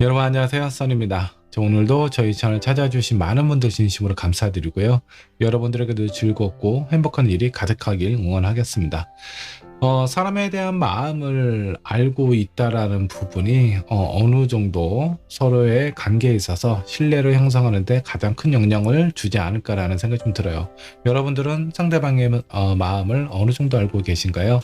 여러분 안녕하세요, 써니입니다. 오늘도 저희 채널 찾아주신 많은 분들 진심으로 감사드리고요. 여러분들에게도 즐겁고 행복한 일이 가득하길 응원하겠습니다. 사람에 대한 마음을 알고 있다라는 부분이 어느 정도 서로의 관계에 있어서 신뢰를 형성하는 데 가장 큰 영향을 주지 않을까라는 생각이 좀 들어요. 여러분들은 상대방의 마음을 어느 정도 알고 계신가요?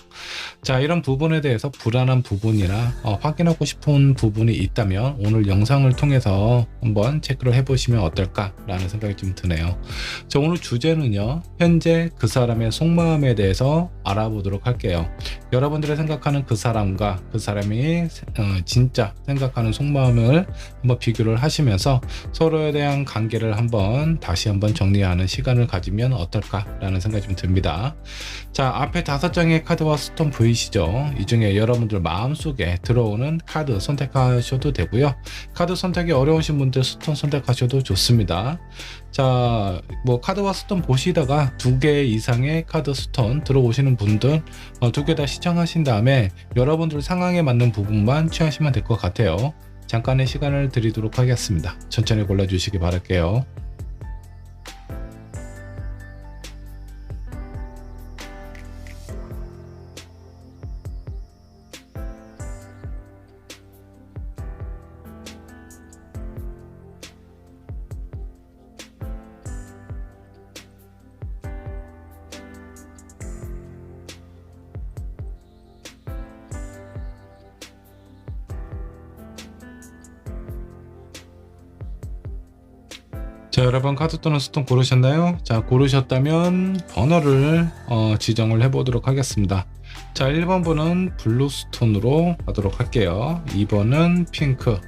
자, 이런 부분에 대해서 불안한 부분이나 확인하고 싶은 부분이 있다면 오늘 영상을 통해서 한번 체크를 해보시면 어떨까라는 생각이 좀 드네요. 자, 오늘 주제는요, 현재 그 사람의 속마음에 대해서 알아보도록 할게요. 여러분들이 생각하는 그 사람과 그 사람이 진짜 생각하는 속마음을 한번 비교를 하시면서 서로에 대한 관계를 다시 한번 정리하는 시간을 가지면 어떨까라는 생각이 좀 듭니다. 자, 앞에 5장의 카드와 스톤 보이시죠? 이 중에 여러분들 마음속에 들어오는 카드 선택하셔도 되고요. 카드 선택이 어려우신 분들 스톤 선택하셔도 좋습니다. 자, 카드와 스톤 보시다가 2개 이상의 카드 스톤 들어오시는 분들 2개 다 시청하신 다음에 여러분들 상황에 맞는 부분만 취하시면 될 것 같아요. 잠깐의 시간을 드리도록 하겠습니다. 천천히 골라주시기 바랄게요. 자, 여러분 카드 또는 스톤 고르셨나요? 자, 고르셨다면 번호를 지정을 해보도록 하겠습니다. 자, 1번 분은 블루 스톤으로 하도록 할게요. 2번은 핑크,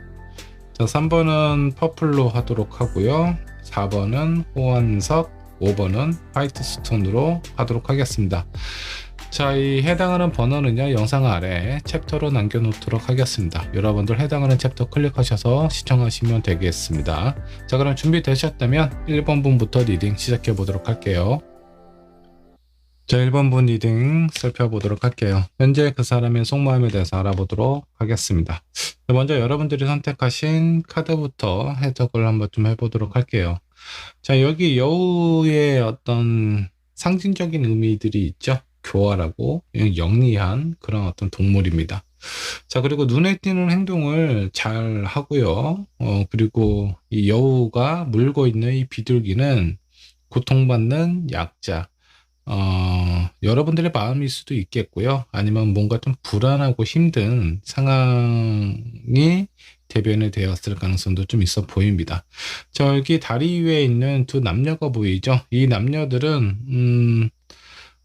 자, 3번은 퍼플로 하도록 하고요. 4번은 호환석, 5번은 화이트 스톤으로 하도록 하겠습니다. 자, 이 해당하는 번호는요, 영상 아래 챕터로 남겨놓도록 하겠습니다. 여러분들 해당하는 챕터 클릭하셔서 시청하시면 되겠습니다. 자, 그럼 준비되셨다면 1번 분부터 리딩 시작해 보도록 할게요. 자, 1번 분 리딩 살펴보도록 할게요. 현재 그 사람의 속마음에 대해서 알아보도록 하겠습니다. 먼저 여러분들이 선택하신 카드부터 해석을 한번 좀 해보도록 할게요. 자, 여기 여우의 어떤 상징적인 의미들이 있죠. 교활하고 영리한 그런 어떤 동물입니다. 자, 그리고 눈에 띄는 행동을 잘 하고요. 그리고 이 여우가 물고 있는 이 비둘기는 고통받는 약자. 여러분들의 마음일 수도 있겠고요. 아니면 뭔가 좀 불안하고 힘든 상황이 대변이 되었을 가능성도 좀 있어 보입니다. 저기 다리 위에 있는 두 남녀가 보이죠? 이 남녀들은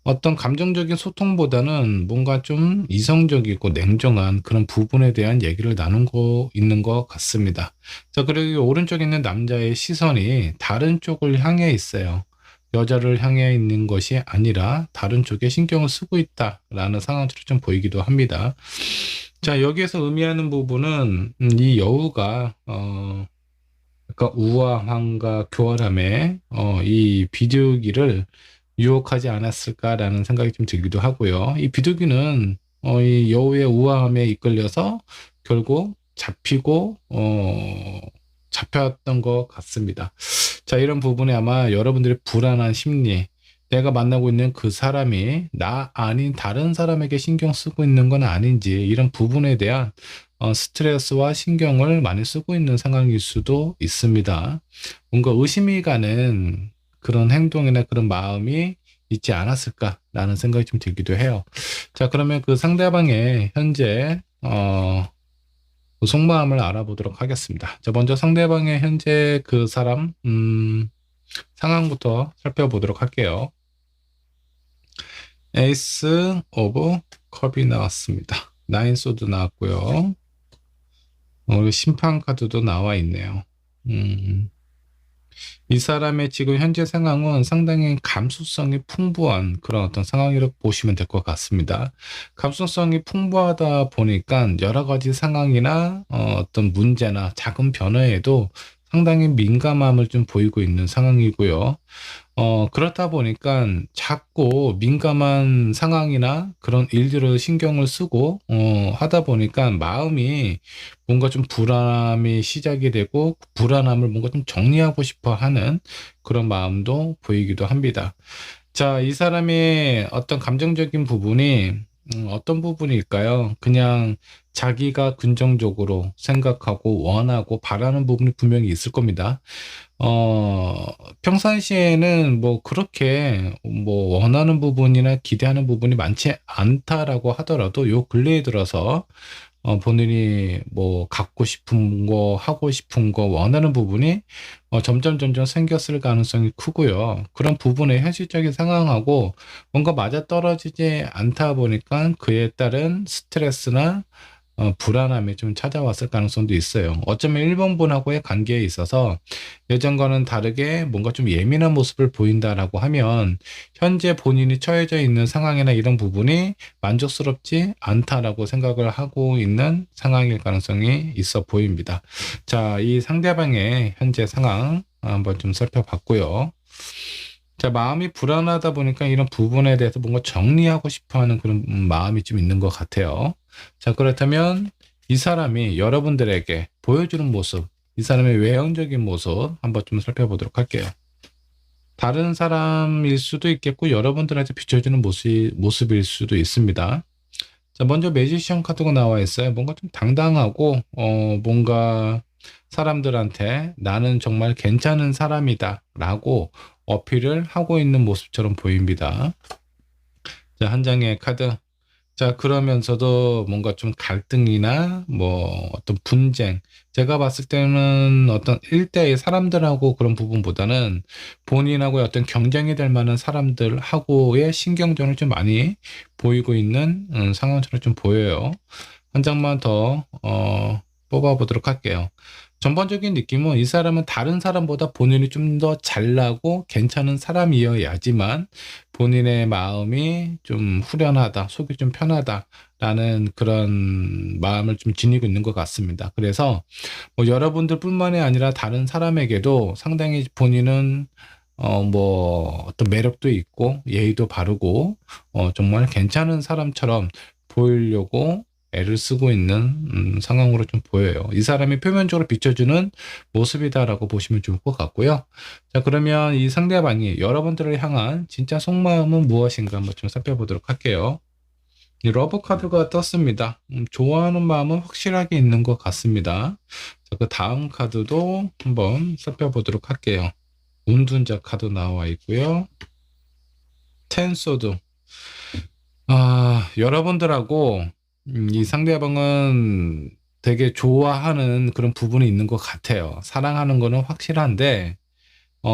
어떤 감정적인 소통보다는 뭔가 좀 이성적이고 냉정한 그런 부분에 대한 얘기를 나누고 있는 것 같습니다. 자, 그리고 오른쪽에 있는 남자의 시선이 다른 쪽을 향해 있어요. 여자를 향해 있는 것이 아니라 다른 쪽에 신경을 쓰고 있다라는 상황들이 좀 보이기도 합니다. 자, 여기에서 의미하는 부분은 이 여우가 그러니까 우아함과 교활함에 이 비둘기를 유혹하지 않았을까라는 생각이 좀 들기도 하고요. 이 비둘기는 이 여우의 우아함에 이끌려서 결국 잡혔던 것 같습니다. 자, 이런 부분에 아마 여러분들의 불안한 심리, 내가 만나고 있는 그 사람이 나 아닌 다른 사람에게 신경 쓰고 있는 건 아닌지, 이런 부분에 대한 스트레스와 신경을 많이 쓰고 있는 상황일 수도 있습니다. 뭔가 의심이 가는 그런 행동이나 그런 마음이 있지 않았을까라는 생각이 좀 들기도 해요. 자, 그러면 그 상대방의 현재 그 속마음을 알아보도록 하겠습니다. 자, 먼저 상대방의 현재 그 사람 상황부터 살펴보도록 할게요. 에이스 오브 컵이 나왔습니다. 나인 소드 나왔고요. 그리고 심판 카드도 나와 있네요. 이 사람의 지금 현재 상황은 상당히 감수성이 풍부한 그런 어떤 상황이라고 보시면 될 것 같습니다. 감수성이 풍부하다 보니까 여러 가지 상황이나 어떤 문제나 작은 변화에도 상당히 민감함을 좀 보이고 있는 상황이고요. 그렇다 보니까 자꾸 민감한 상황이나 그런 일들을 신경을 쓰고, 하다 보니까 마음이 뭔가 좀 불안함이 시작이 되고, 불안함을 뭔가 좀 정리하고 싶어 하는 그런 마음도 보이기도 합니다. 자, 이 사람의 어떤 감정적인 부분이 어떤 부분일까요? 그냥 자기가 긍정적으로 생각하고 원하고 바라는 부분이 분명히 있을 겁니다. 어, 평상시에는 뭐 그렇게 뭐 원하는 부분이나 기대하는 부분이 많지 않다라고 하더라도 요 근래에 들어서 본인이 뭐 갖고 싶은 거, 하고 싶은 거, 원하는 부분이 점점 생겼을 가능성이 크고요. 그런 부분의 현실적인 상황하고 뭔가 맞아떨어지지 않다 보니까 그에 따른 스트레스나 불안함이 좀 찾아왔을 가능성도 있어요. 어쩌면 1번 분하고의 관계에 있어서 예전과는 다르게 뭔가 좀 예민한 모습을 보인다라고 하면 현재 본인이 처해져 있는 상황이나 이런 부분이 만족스럽지 않다라고 생각을 하고 있는 상황일 가능성이 있어 보입니다. 자, 이 상대방의 현재 상황 한번 좀 살펴봤고요. 자, 마음이 불안하다 보니까 이런 부분에 대해서 뭔가 정리하고 싶어 하는 그런 마음이 좀 있는 것 같아요. 자, 그렇다면 이 사람이 여러분들에게 보여주는 모습, 이 사람의 외형적인 모습 한번 좀 살펴보도록 할게요. 다른 사람일 수도 있겠고 여러분들한테 비춰주는 모습일 수도 있습니다. 자, 먼저 매지션 카드가 나와 있어요. 뭔가 좀 당당하고 뭔가 사람들한테 나는 정말 괜찮은 사람이다 라고 어필을 하고 있는 모습처럼 보입니다. 자, 한 장의 카드. 자, 그러면서도 뭔가 좀 갈등이나 뭐 어떤 분쟁. 제가 봤을 때는 어떤 일대의 사람들하고 그런 부분보다는 본인하고의 어떤 경쟁이 될 만한 사람들하고의 신경전을 좀 많이 보이고 있는 상황처럼 좀 보여요. 한 장만 더 뽑아보도록 할게요. 전반적인 느낌은 이 사람은 다른 사람보다 본인이 좀 더 잘나고 괜찮은 사람이어야지만 본인의 마음이 좀 후련하다, 속이 좀 편하다라는 그런 마음을 좀 지니고 있는 것 같습니다. 그래서 뭐 여러분들뿐만이 아니라 다른 사람에게도 상당히 본인은 뭐 어떤 매력도 있고 예의도 바르고 정말 괜찮은 사람처럼 보이려고 애를 쓰고 있는 상황으로 좀 보여요. 이 사람이 표면적으로 비춰주는 모습이다라고 보시면 좋을 것 같고요. 자, 그러면 이 상대방이 여러분들을 향한 진짜 속마음은 무엇인가 한번 좀 살펴보도록 할게요. 이 러브 카드가 떴습니다. 좋아하는 마음은 확실하게 있는 것 같습니다. 자, 그 다음 카드도 한번 살펴보도록 할게요. 운둔자 카드 나와 있고요. 텐소드. 여러분들하고 이 상대방은 되게 좋아하는 그런 부분이 있는 것 같아요. 사랑하는 거는 확실한데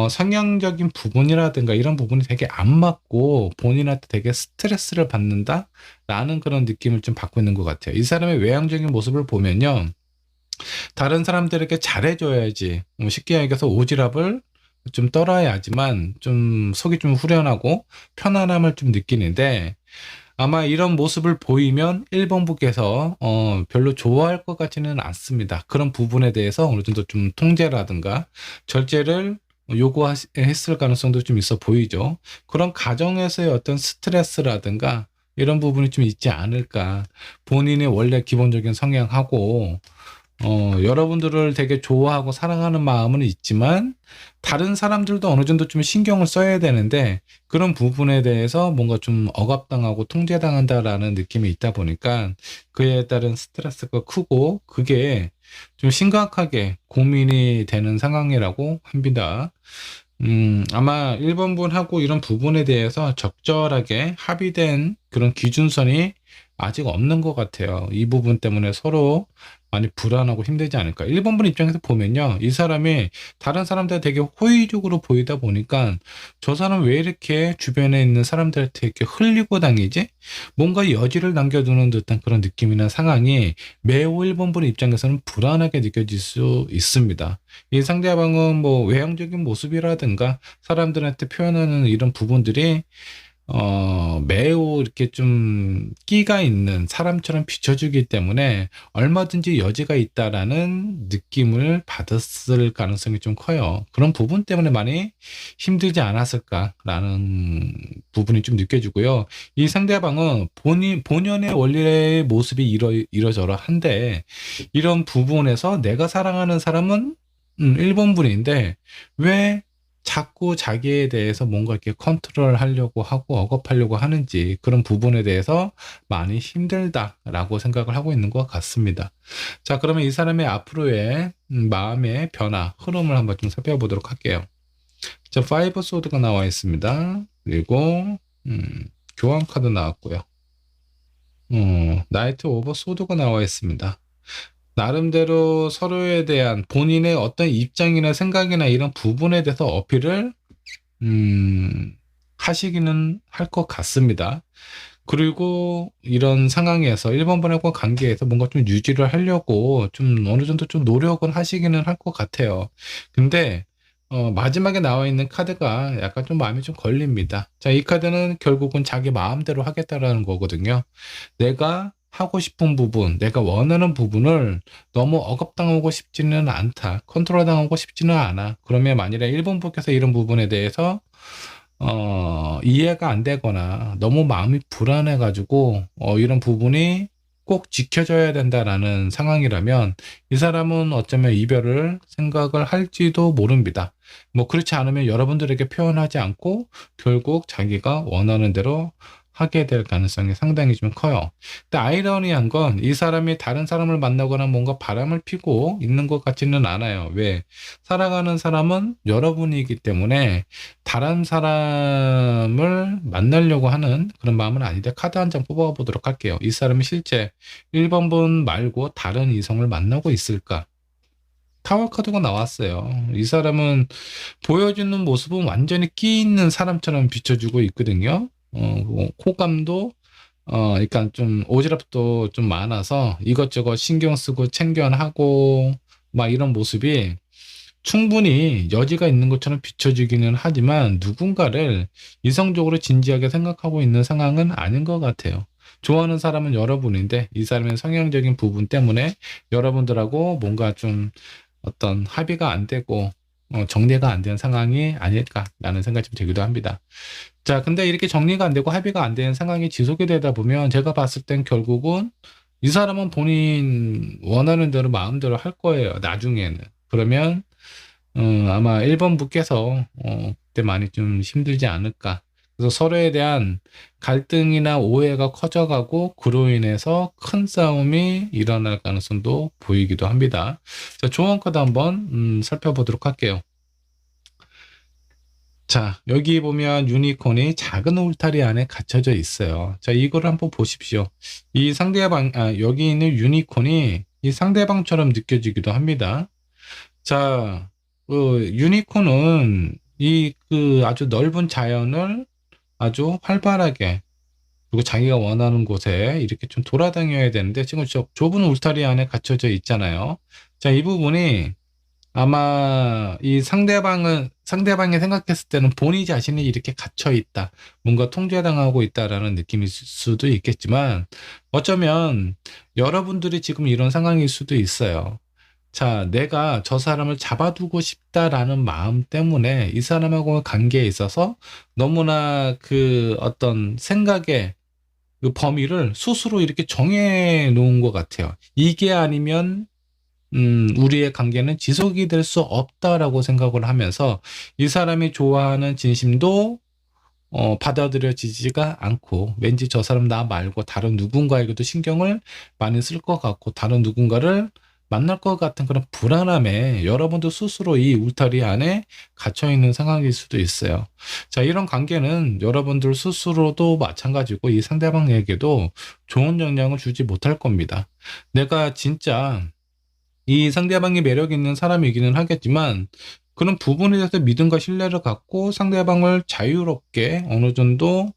성향적인 부분이라든가 이런 부분이 되게 안 맞고 본인한테 되게 스트레스를 받는다? 라는 그런 느낌을 좀 받고 있는 것 같아요. 이 사람의 외향적인 모습을 보면요. 다른 사람들에게 잘해줘야지. 쉽게 얘기해서 오지랖을 좀 떨어야지만 좀 속이 좀 후련하고 편안함을 좀 느끼는데 아마 이런 모습을 보이면 1번부께서 별로 좋아할 것 같지는 않습니다. 그런 부분에 대해서 어느 정도 좀 통제라든가 절제를 요구했을 가능성도 좀 있어 보이죠. 그런 가정에서의 어떤 스트레스라든가 이런 부분이 좀 있지 않을까. 본인의 원래 기본적인 성향하고 여러분들을 되게 좋아하고 사랑하는 마음은 있지만 다른 사람들도 어느 정도 좀 신경을 써야 되는데 그런 부분에 대해서 뭔가 좀 억압당하고 통제당한다라는 느낌이 있다 보니까 그에 따른 스트레스가 크고 그게 좀 심각하게 고민이 되는 상황이라고 합니다. 아마 1번 분하고 이런 부분에 대해서 적절하게 합의된 그런 기준선이 아직 없는 것 같아요. 이 부분 때문에 서로 많이 불안하고 힘들지 않을까. 1번 분 입장에서 보면요. 이 사람이 다른 사람들 되게 호의적으로 보이다 보니까 저 사람 왜 이렇게 주변에 있는 사람들한테 이렇게 흘리고 다니지? 뭔가 여지를 남겨두는 듯한 그런 느낌이나 상황이 매우 1번 분 입장에서는 불안하게 느껴질 수 있습니다. 이 상대방은 뭐 외형적인 모습이라든가 사람들한테 표현하는 이런 부분들이 매우 이렇게 좀 끼가 있는 사람처럼 비춰주기 때문에 얼마든지 여지가 있다라는 느낌을 받았을 가능성이 좀 커요. 그런 부분 때문에 많이 힘들지 않았을까라는 부분이 좀 느껴지고요. 이 상대방은 본연의 원래의 모습이 이러저러 한데, 이런 부분에서 내가 사랑하는 사람은 1번 분인데, 왜 자꾸 자기에 대해서 뭔가 이렇게 컨트롤 하려고 하고 억압하려고 하는지, 그런 부분에 대해서 많이 힘들다라고 생각을 하고 있는 것 같습니다. 자, 그러면 이 사람의 앞으로의 마음의 변화, 흐름을 한번 좀 살펴보도록 할게요. 자, 5 소드가 나와 있습니다. 그리고 교환 카드 나왔고요. 나이트 오버 소드가 나와 있습니다. 나름대로 서로에 대한 본인의 어떤 입장이나 생각이나 이런 부분에 대해서 어필을 하시기는 할 것 같습니다. 그리고 이런 상황에서 1번 분하고 관계에서 뭔가 좀 유지를 하려고 좀 어느 정도 좀 노력은 하시기는 할 것 같아요. 근데 마지막에 나와 있는 카드가 약간 좀 마음이 좀 걸립니다. 자, 이 카드는 결국은 자기 마음대로 하겠다라는 거거든요. 내가 하고 싶은 부분, 내가 원하는 부분을 너무 억압당하고 싶지는 않다. 컨트롤 당하고 싶지는 않아. 그러면 만일에 일본 분께서 이런 부분에 대해서 이해가 안 되거나 너무 마음이 불안해가지고 이런 부분이 꼭 지켜져야 된다라는 상황이라면, 이 사람은 어쩌면 이별을 생각을 할지도 모릅니다. 뭐 그렇지 않으면 여러분들에게 표현하지 않고 결국 자기가 원하는 대로 하게 될 가능성이 상당히 좀 커요. 근데 아이러니한 건 이 사람이 다른 사람을 만나거나 뭔가 바람을 피고 있는 것 같지는 않아요. 왜? 사랑하는 사람은 여러분이기 때문에 다른 사람을 만나려고 하는 그런 마음은 아닌데, 카드 한 장 뽑아보도록 할게요. 이 사람이 실제 1번 분 말고 다른 이성을 만나고 있을까? 타워 카드가 나왔어요. 이 사람은 보여주는 모습은 완전히 끼 있는 사람처럼 비춰주고 있거든요. 호감도 그러니까 좀 오지랖도 좀 많아서 이것저것 신경 쓰고 챙겨하고 막 이런 모습이 충분히 여지가 있는 것처럼 비춰지기는 하지만, 누군가를 이성적으로 진지하게 생각하고 있는 상황은 아닌 것 같아요. 좋아하는 사람은 여러분인데 이 사람의 성향적인 부분 때문에 여러분들하고 뭔가 좀 어떤 합의가 안 되고 정리가 안 된 상황이 아닐까라는 생각이 좀 들기도 합니다. 자, 근데 이렇게 정리가 안 되고 합의가 안 되는 상황이 지속이 되다 보면 제가 봤을 땐 결국은 이 사람은 본인 원하는 대로 마음대로 할 거예요, 나중에는. 그러면 아마 1번 분께서 그때 많이 좀 힘들지 않을까. 그래서 서로에 대한 갈등이나 오해가 커져가고 그로 인해서 큰 싸움이 일어날 가능성도 보이기도 합니다. 자, 조언 카드 한번 살펴보도록 할게요. 자, 여기 보면 유니콘이 작은 울타리 안에 갇혀져 있어요. 자, 이거를 한번 보십시오. 이 상대방, 여기 있는 유니콘이 이 상대방처럼 느껴지기도 합니다. 자, 유니콘은 그 아주 넓은 자연을 아주 활발하게, 그리고 자기가 원하는 곳에 이렇게 좀 돌아다녀야 되는데 지금 저 좁은 울타리 안에 갇혀져 있잖아요. 자, 이 부분이 아마 이 상대방이 생각했을 때는 본인 자신이 이렇게 갇혀 있다, 뭔가 통제당하고 있다라는 느낌일 수도 있겠지만, 어쩌면 여러분들이 지금 이런 상황일 수도 있어요. 자, 내가 저 사람을 잡아두고 싶다라는 마음 때문에 이 사람하고 관계에 있어서 너무나 그 어떤 생각의 그 범위를 스스로 이렇게 정해 놓은 것 같아요. 이게 아니면 우리의 관계는 지속이 될 수 없다라고 생각을 하면서 이 사람이 좋아하는 진심도 받아들여지지가 않고, 왠지 저 사람 나 말고 다른 누군가에게도 신경을 많이 쓸 것 같고 다른 누군가를 만날 것 같은 그런 불안함에 여러분도 스스로 이 울타리 안에 갇혀 있는 상황일 수도 있어요. 자, 이런 관계는 여러분들 스스로도 마찬가지고 이 상대방에게도 좋은 영향을 주지 못할 겁니다. 내가 진짜 이 상대방이 매력 있는 사람이기는 하겠지만, 그런 부분에 대해서 믿음과 신뢰를 갖고 상대방을 자유롭게 어느 정도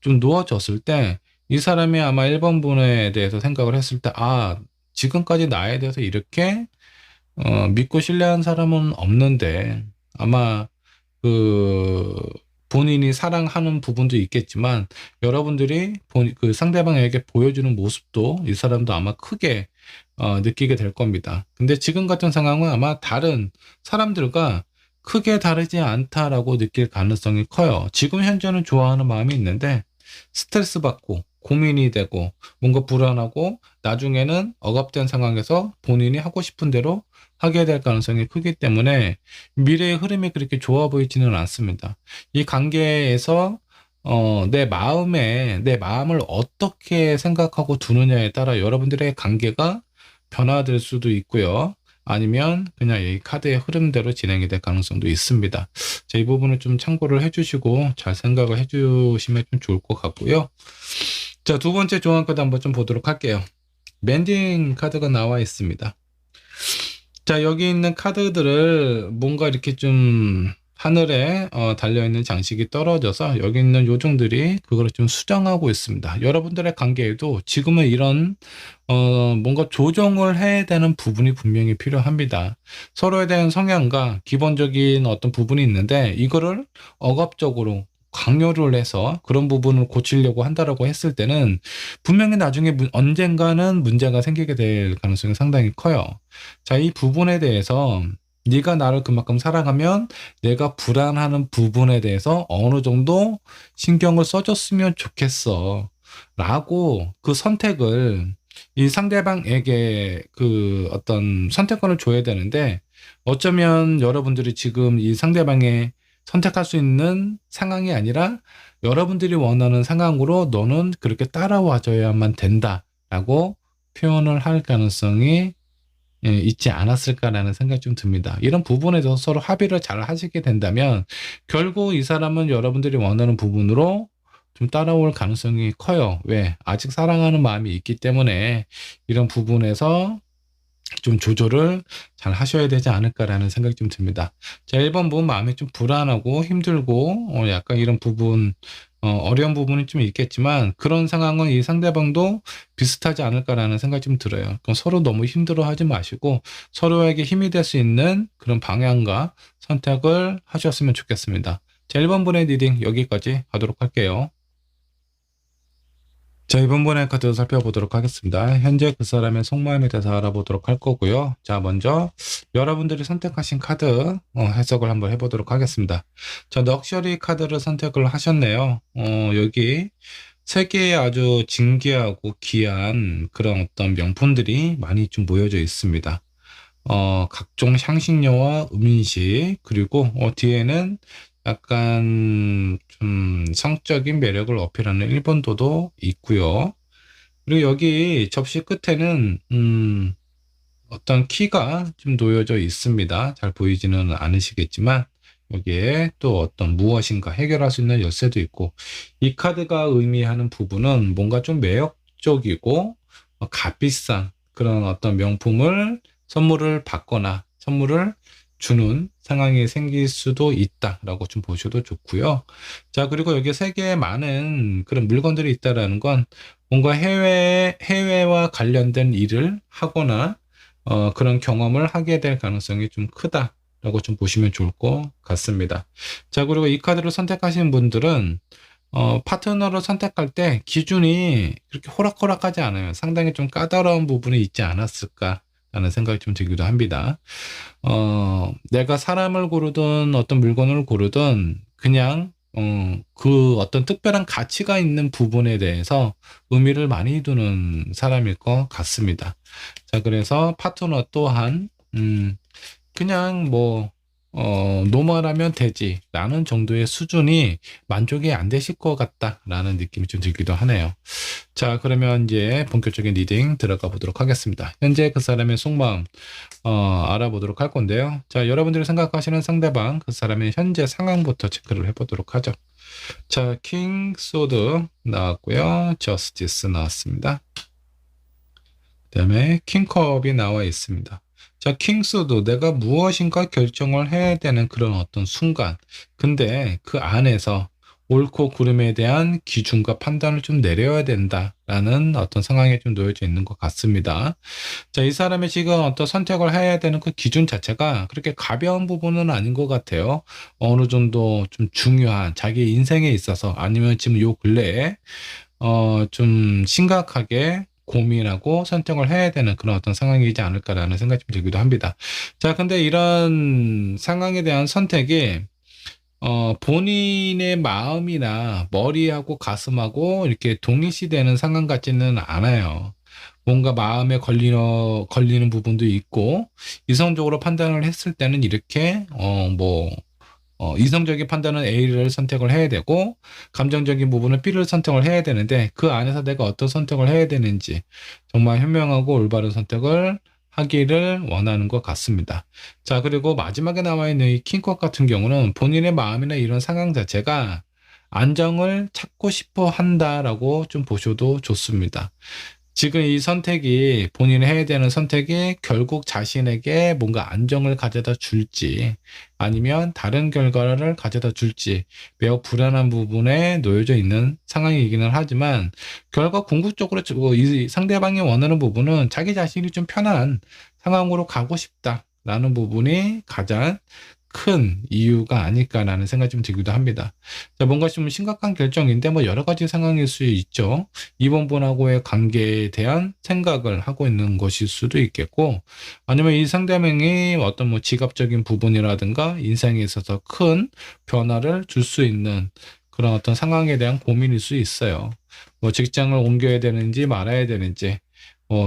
좀 놓아줬을 때, 이 사람이 아마 1번 분에 대해서 생각을 했을 때, 지금까지 나에 대해서 이렇게 믿고 신뢰한 사람은 없는데, 아마 그 본인이 사랑하는 부분도 있겠지만 여러분들이 그 상대방에게 보여주는 모습도 이 사람도 아마 크게 느끼게 될 겁니다. 근데 지금 같은 상황은 아마 다른 사람들과 크게 다르지 않다라고 느낄 가능성이 커요. 지금 현재는 좋아하는 마음이 있는데 스트레스 받고 고민이 되고 뭔가 불안하고 나중에는 억압된 상황에서 본인이 하고 싶은 대로 하게 될 가능성이 크기 때문에 미래의 흐름이 그렇게 좋아 보이지는 않습니다. 이 관계에서 내 마음을 어떻게 생각하고 두느냐에 따라 여러분들의 관계가 변화될 수도 있고요. 아니면 그냥 이 카드의 흐름대로 진행이 될 가능성도 있습니다. 자, 이 부분을 좀 참고를 해주시고 잘 생각을 해주시면 좀 좋을 것 같고요. 자, 두 번째 조언 카드 한번 좀 보도록 할게요. 멘딩 카드가 나와 있습니다. 자, 여기 있는 카드들을 뭔가 이렇게 좀 하늘에 달려있는 장식이 떨어져서 여기 있는 요정들이 그거를 좀 수정하고 있습니다. 여러분들의 관계에도 지금은 이런 뭔가 조정을 해야 되는 부분이 분명히 필요합니다. 서로에 대한 성향과 기본적인 어떤 부분이 있는데 이거를 억압적으로 강요를 해서 그런 부분을 고치려고 한다라고 했을 때는 분명히 나중에 언젠가는 문제가 생기게 될 가능성이 상당히 커요. 자, 이 부분에 대해서 네가 나를 그만큼 사랑하면 내가 불안하는 부분에 대해서 어느 정도 신경을 써줬으면 좋겠어 라고 그 선택을 이 상대방에게 그 어떤 선택권을 줘야 되는데 어쩌면 여러분들이 지금 이 상대방의 선택할 수 있는 상황이 아니라 여러분들이 원하는 상황으로 너는 그렇게 따라와줘야만 된다라고 표현을 할 가능성이 있지 않았을까라는 생각이 좀 듭니다. 이런 부분에 대해서 서로 합의를 잘 하시게 된다면 결국 이 사람은 여러분들이 원하는 부분으로 좀 따라올 가능성이 커요. 왜? 아직 사랑하는 마음이 있기 때문에 이런 부분에서 좀 조절을 잘 하셔야 되지 않을까라는 생각이 좀 듭니다. 자, 1번 부분 마음이 좀 불안하고 힘들고 약간 이런 부분 어려운 부분이 좀 있겠지만 그런 상황은 이 상대방도 비슷하지 않을까라는 생각이 좀 들어요. 그럼 서로 너무 힘들어하지 마시고 서로에게 힘이 될 수 있는 그런 방향과 선택을 하셨으면 좋겠습니다. 자, 1번 분의 리딩 여기까지 하도록 할게요. 자, 이번 번의 카드 살펴보도록 하겠습니다. 현재 그 사람의 속마음에 대해서 알아보도록 할 거고요. 자, 먼저 여러분들이 선택하신 카드 해석을 한번 해보도록 하겠습니다. 자, 럭셔리 카드를 선택을 하셨네요. 여기 세 개의 아주 진귀하고 귀한 그런 어떤 명품들이 많이 좀 모여져 있습니다. 각종 향신료와 음식, 그리고 뒤에는 약간 좀 성적인 매력을 어필하는 일본도도 있고요. 그리고 여기 접시 끝에는 어떤 키가 좀 놓여져 있습니다. 잘 보이지는 않으시겠지만 여기에 또 어떤 무엇인가 해결할 수 있는 열쇠도 있고 이 카드가 의미하는 부분은 뭔가 좀 매력적이고 값비싼 그런 어떤 명품을 선물을 받거나 선물을 주는 상황이 생길 수도 있다라고 좀 보셔도 좋고요. 자, 그리고 여기 세계에 많은 그런 물건들이 있다라는 건 뭔가 해외와 관련된 일을 하거나 그런 경험을 하게 될 가능성이 좀 크다라고 좀 보시면 좋을 것 같습니다. 자, 그리고 이 카드를 선택하신 분들은 파트너를 선택할 때 기준이 그렇게 호락호락하지 않아요. 상당히 좀 까다로운 부분이 있지 않았을까 라는 생각이 좀 들기도 합니다. 내가 사람을 고르든 어떤 물건을 고르든 그냥 그 어떤 특별한 가치가 있는 부분에 대해서 의미를 많이 두는 사람일 것 같습니다. 자, 그래서 파트너 또한 그냥 뭐 노멀하면 되지 라는 정도의 수준이 만족이 안 되실 것 같다 라는 느낌이 좀 들기도 하네요. 자, 그러면 이제 본격적인 리딩 들어가 보도록 하겠습니다. 현재 그 사람의 속마음 알아보도록 할 건데요. 자, 여러분들이 생각하시는 상대방 그 사람의 현재 상황부터 체크를 해보도록 하죠. 자, 킹 소드 나왔고요. 저스티스 나왔습니다. 그 다음에 킹컵이 나와 있습니다. 자, 킹스도 내가 무엇인가 결정을 해야 되는 그런 어떤 순간. 근데 그 안에서 옳고 그름에 대한 기준과 판단을 좀 내려야 된다라는 어떤 상황에 좀 놓여져 있는 것 같습니다. 자, 이 사람이 지금 어떤 선택을 해야 되는 그 기준 자체가 그렇게 가벼운 부분은 아닌 것 같아요. 어느 정도 좀 중요한 자기 인생에 있어서 아니면 지금 요 근래에 좀 심각하게 고민하고 선택을 해야 되는 그런 어떤 상황이지 않을까라는 생각이 좀 들기도 합니다. 자, 근데 이런 상황에 대한 선택이 본인의 마음이나 머리하고 가슴하고 이렇게 동일시되는 상황 같지는 않아요. 뭔가 마음에 걸리는 부분도 있고, 이성적으로 판단을 했을 때는 이렇게, 이성적인 판단은 A를 선택을 해야 되고, 감정적인 부분은 B를 선택을 해야 되는데, 그 안에서 내가 어떤 선택을 해야 되는지, 정말 현명하고 올바른 선택을 하기를 원하는 것 같습니다. 자, 그리고 마지막에 나와 있는 이 킹컷 같은 경우는 본인의 마음이나 이런 상황 자체가 안정을 찾고 싶어 한다라고 좀 보셔도 좋습니다. 지금 이 선택이 본인이 해야 되는 선택이 결국 자신에게 뭔가 안정을 가져다 줄지 아니면 다른 결과를 가져다 줄지 매우 불안한 부분에 놓여져 있는 상황이기는 하지만 결과 궁극적으로 이 상대방이 원하는 부분은 자기 자신이 좀 편한 상황으로 가고 싶다라는 부분이 가장 큰 이유가 아닐까라는 생각이 좀 들기도 합니다. 자, 뭔가 좀 심각한 결정인데 뭐 여러 가지 상황일 수 있죠. 이번 분하고의 관계에 대한 생각을 하고 있는 것일 수도 있겠고, 아니면 이 상대방이 어떤 뭐 지갑적인 부분이라든가 인생에 있어서 큰 변화를 줄 수 있는 그런 어떤 상황에 대한 고민일 수 있어요. 뭐 직장을 옮겨야 되는지 말아야 되는지,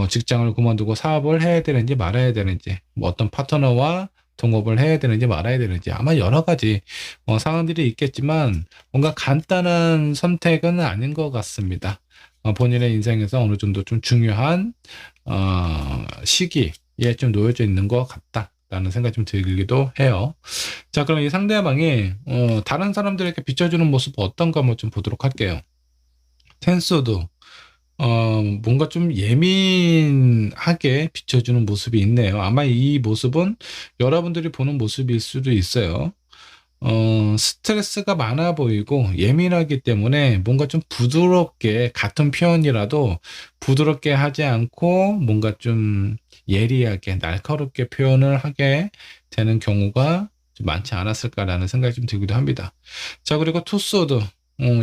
직장을 그만두고 사업을 해야 되는지 말아야 되는지, 뭐 어떤 파트너와 동업을 해야 되는지 말아야 되는지 아마 여러 가지 상황들이 있겠지만 뭔가 간단한 선택은 아닌 것 같습니다. 본인의 인생에서 어느 정도 좀 중요한 시기에 좀 놓여져 있는 것 같다라는 생각이 좀 들기도 해요. 자, 그럼 이 상대방이 다른 사람들에게 비춰주는 모습 어떤가 한번 좀 보도록 할게요. 텐소드 뭔가 좀 예민하게 비춰주는 모습이 있네요. 아마 이 모습은 여러분들이 보는 모습일 수도 있어요. 스트레스가 많아 보이고 예민하기 때문에 뭔가 좀 부드럽게, 같은 표현이라도 부드럽게 하지 않고 뭔가 좀 예리하게, 날카롭게 표현을 하게 되는 경우가 좀 많지 않았을까라는 생각이 좀 들기도 합니다. 자, 그리고 투소드.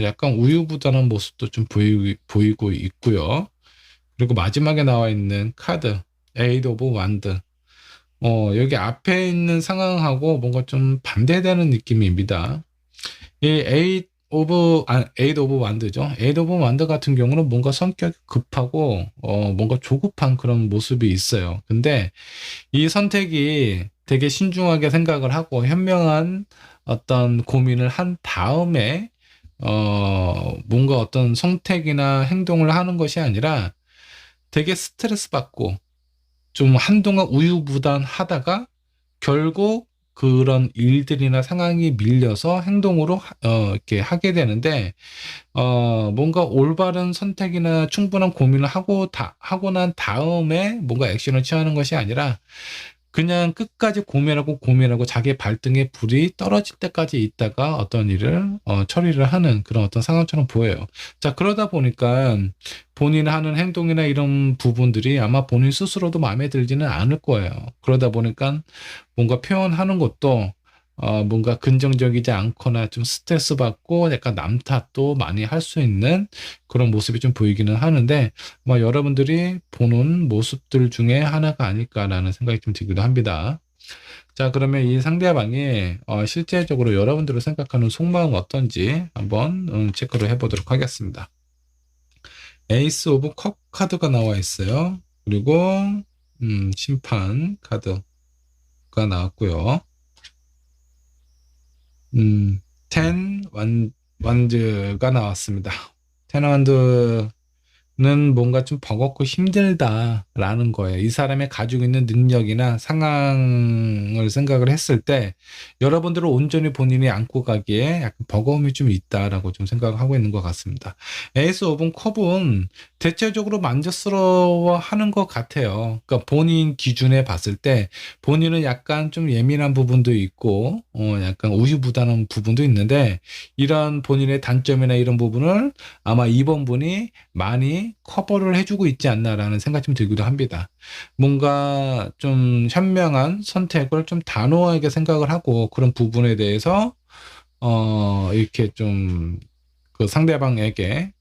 약간 우유부단한 모습도 좀 보이고 있고요. 그리고 마지막에 나와 있는 카드, 에이드 오브 완드. 여기 앞에 있는 상황하고 뭔가 좀 반대되는 느낌입니다. 이 에이드 오브 완드죠. 에이드 오브 완드 같은 경우는 뭔가 성격이 급하고, 뭔가 조급한 그런 모습이 있어요. 근데 이 선택이 되게 신중하게 생각을 하고 현명한 어떤 고민을 한 다음에 뭔가 어떤 선택이나 행동을 하는 것이 아니라 되게 스트레스 받고 좀 한동안 우유부단하다가 결국 그런 일들이나 상황이 밀려서 행동으로 이렇게 하게 되는데 뭔가 올바른 선택이나 충분한 고민을 하고 난 다음에 뭔가 액션을 취하는 것이 아니라 그냥 끝까지 고민하고 자기 발등에 불이 떨어질 때까지 있다가 어떤 일을 처리를 하는 그런 어떤 상황처럼 보여요. 자, 그러다 보니까 본인이 하는 행동이나 이런 부분들이 아마 본인 스스로도 마음에 들지는 않을 거예요. 그러다 보니까 뭔가 표현하는 것도 뭔가 긍정적이지 않거나 좀 스트레스 받고 약간 남 탓도 많이 할 수 있는 그런 모습이 좀 보이기는 하는데 아마 여러분들이 보는 모습들 중에 하나가 아닐까라는 생각이 좀 들기도 합니다. 자, 그러면 이 상대방이 실제적으로 여러분들을 생각하는 속마음 어떤지 한번 체크를 해보도록 하겠습니다. 에이스 오브 컵 카드가 나와 있어요. 그리고 심판 카드가 나왔고요. 텐 완드가 나왔습니다. 텐 완드는 뭔가 좀 버겁고 힘들다라는 거예요. 이 사람이 가지고 있는 능력이나 상황을 생각을 했을 때 여러분들은 온전히 본인이 안고 가기에 약간 버거움이 좀 있다라고 좀 생각을 하고 있는 것 같습니다. 에이스 오븐 컵은 대체적으로 만족스러워하는 것 같아요. 그러니까 본인 기준에 봤을 때 본인은 약간 좀 예민한 부분도 있고 약간 우유부단한 부분도 있는데 이런 본인의 단점이나 이런 부분을 아마 2번 분이 많이 커버를 해주고 있지 않나라는 생각이 좀 들기도 합니다. 뭔가 좀 현명한 선택을 좀 단호하게 생각을 하고 그런 부분에 대해서 이렇게 좀 그 상대방에게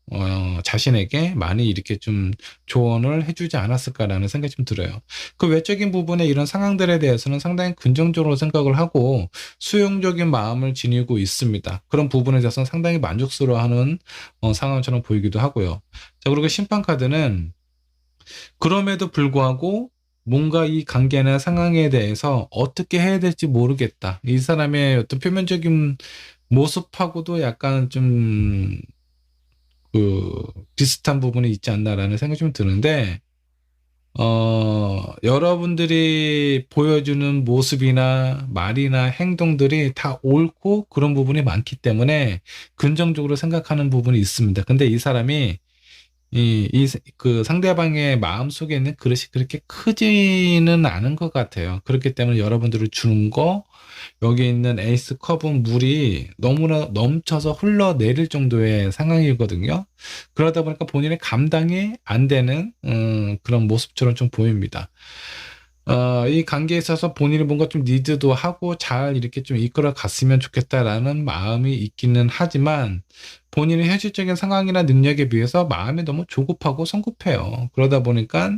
자신에게 많이 이렇게 좀 조언을 해주지 않았을까라는 생각이 좀 들어요. 그 외적인 부분에 이런 상황들에 대해서는 상당히 긍정적으로 생각을 하고 수용적인 마음을 지니고 있습니다. 그런 부분에 대해서는 상당히 만족스러워하는 상황처럼 보이기도 하고요. 자, 그리고 심판 카드는 그럼에도 불구하고 뭔가 이 관계나 상황에 대해서 어떻게 해야 될지 모르겠다. 이 사람의 어떤 표면적인 모습하고도 약간 좀 그 비슷한 부분이 있지 않나라는 생각이 좀 드는데, 여러분들이 보여주는 모습이나 말이나 행동들이 다 옳고 그런 부분이 많기 때문에 긍정적으로 생각하는 부분이 있습니다. 근데 이 사람이 그 상대방의 마음 속에 있는 그릇이 그렇게 크지는 않은 것 같아요. 그렇기 때문에 여러분들을 주는 거, 여기 있는 에이스 컵은 물이 너무나 넘쳐서 흘러내릴 정도의 상황이거든요. 그러다 보니까 본인의 감당이 안 되는 그런 모습처럼 좀 보입니다. 이 관계에 있어서 본인이 뭔가 좀 리드도 하고 잘 이렇게 좀 이끌어 갔으면 좋겠다라는 마음이 있기는 하지만 본인의 현실적인 상황이나 능력에 비해서 마음이 너무 조급하고 성급해요. 그러다 보니까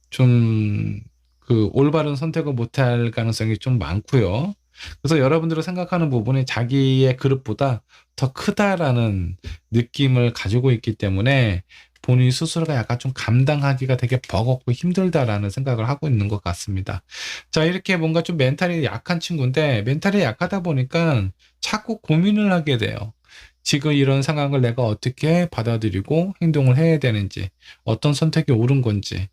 좀 그 올바른 선택을 못할 가능성이 좀 많고요. 그래서 여러분들이 생각하는 부분이 자기의 그릇보다 더 크다라는 느낌을 가지고 있기 때문에 본인 스스로가 약간 좀 감당하기가 되게 버겁고 힘들다라는 생각을 하고 있는 것 같습니다. 자, 이렇게 뭔가 좀 멘탈이 약한 친구인데 멘탈이 약하다 보니까 자꾸 고민을 하게 돼요. 지금 이런 상황을 내가 어떻게 받아들이고 행동을 해야 되는지, 어떤 선택이 옳은 건지,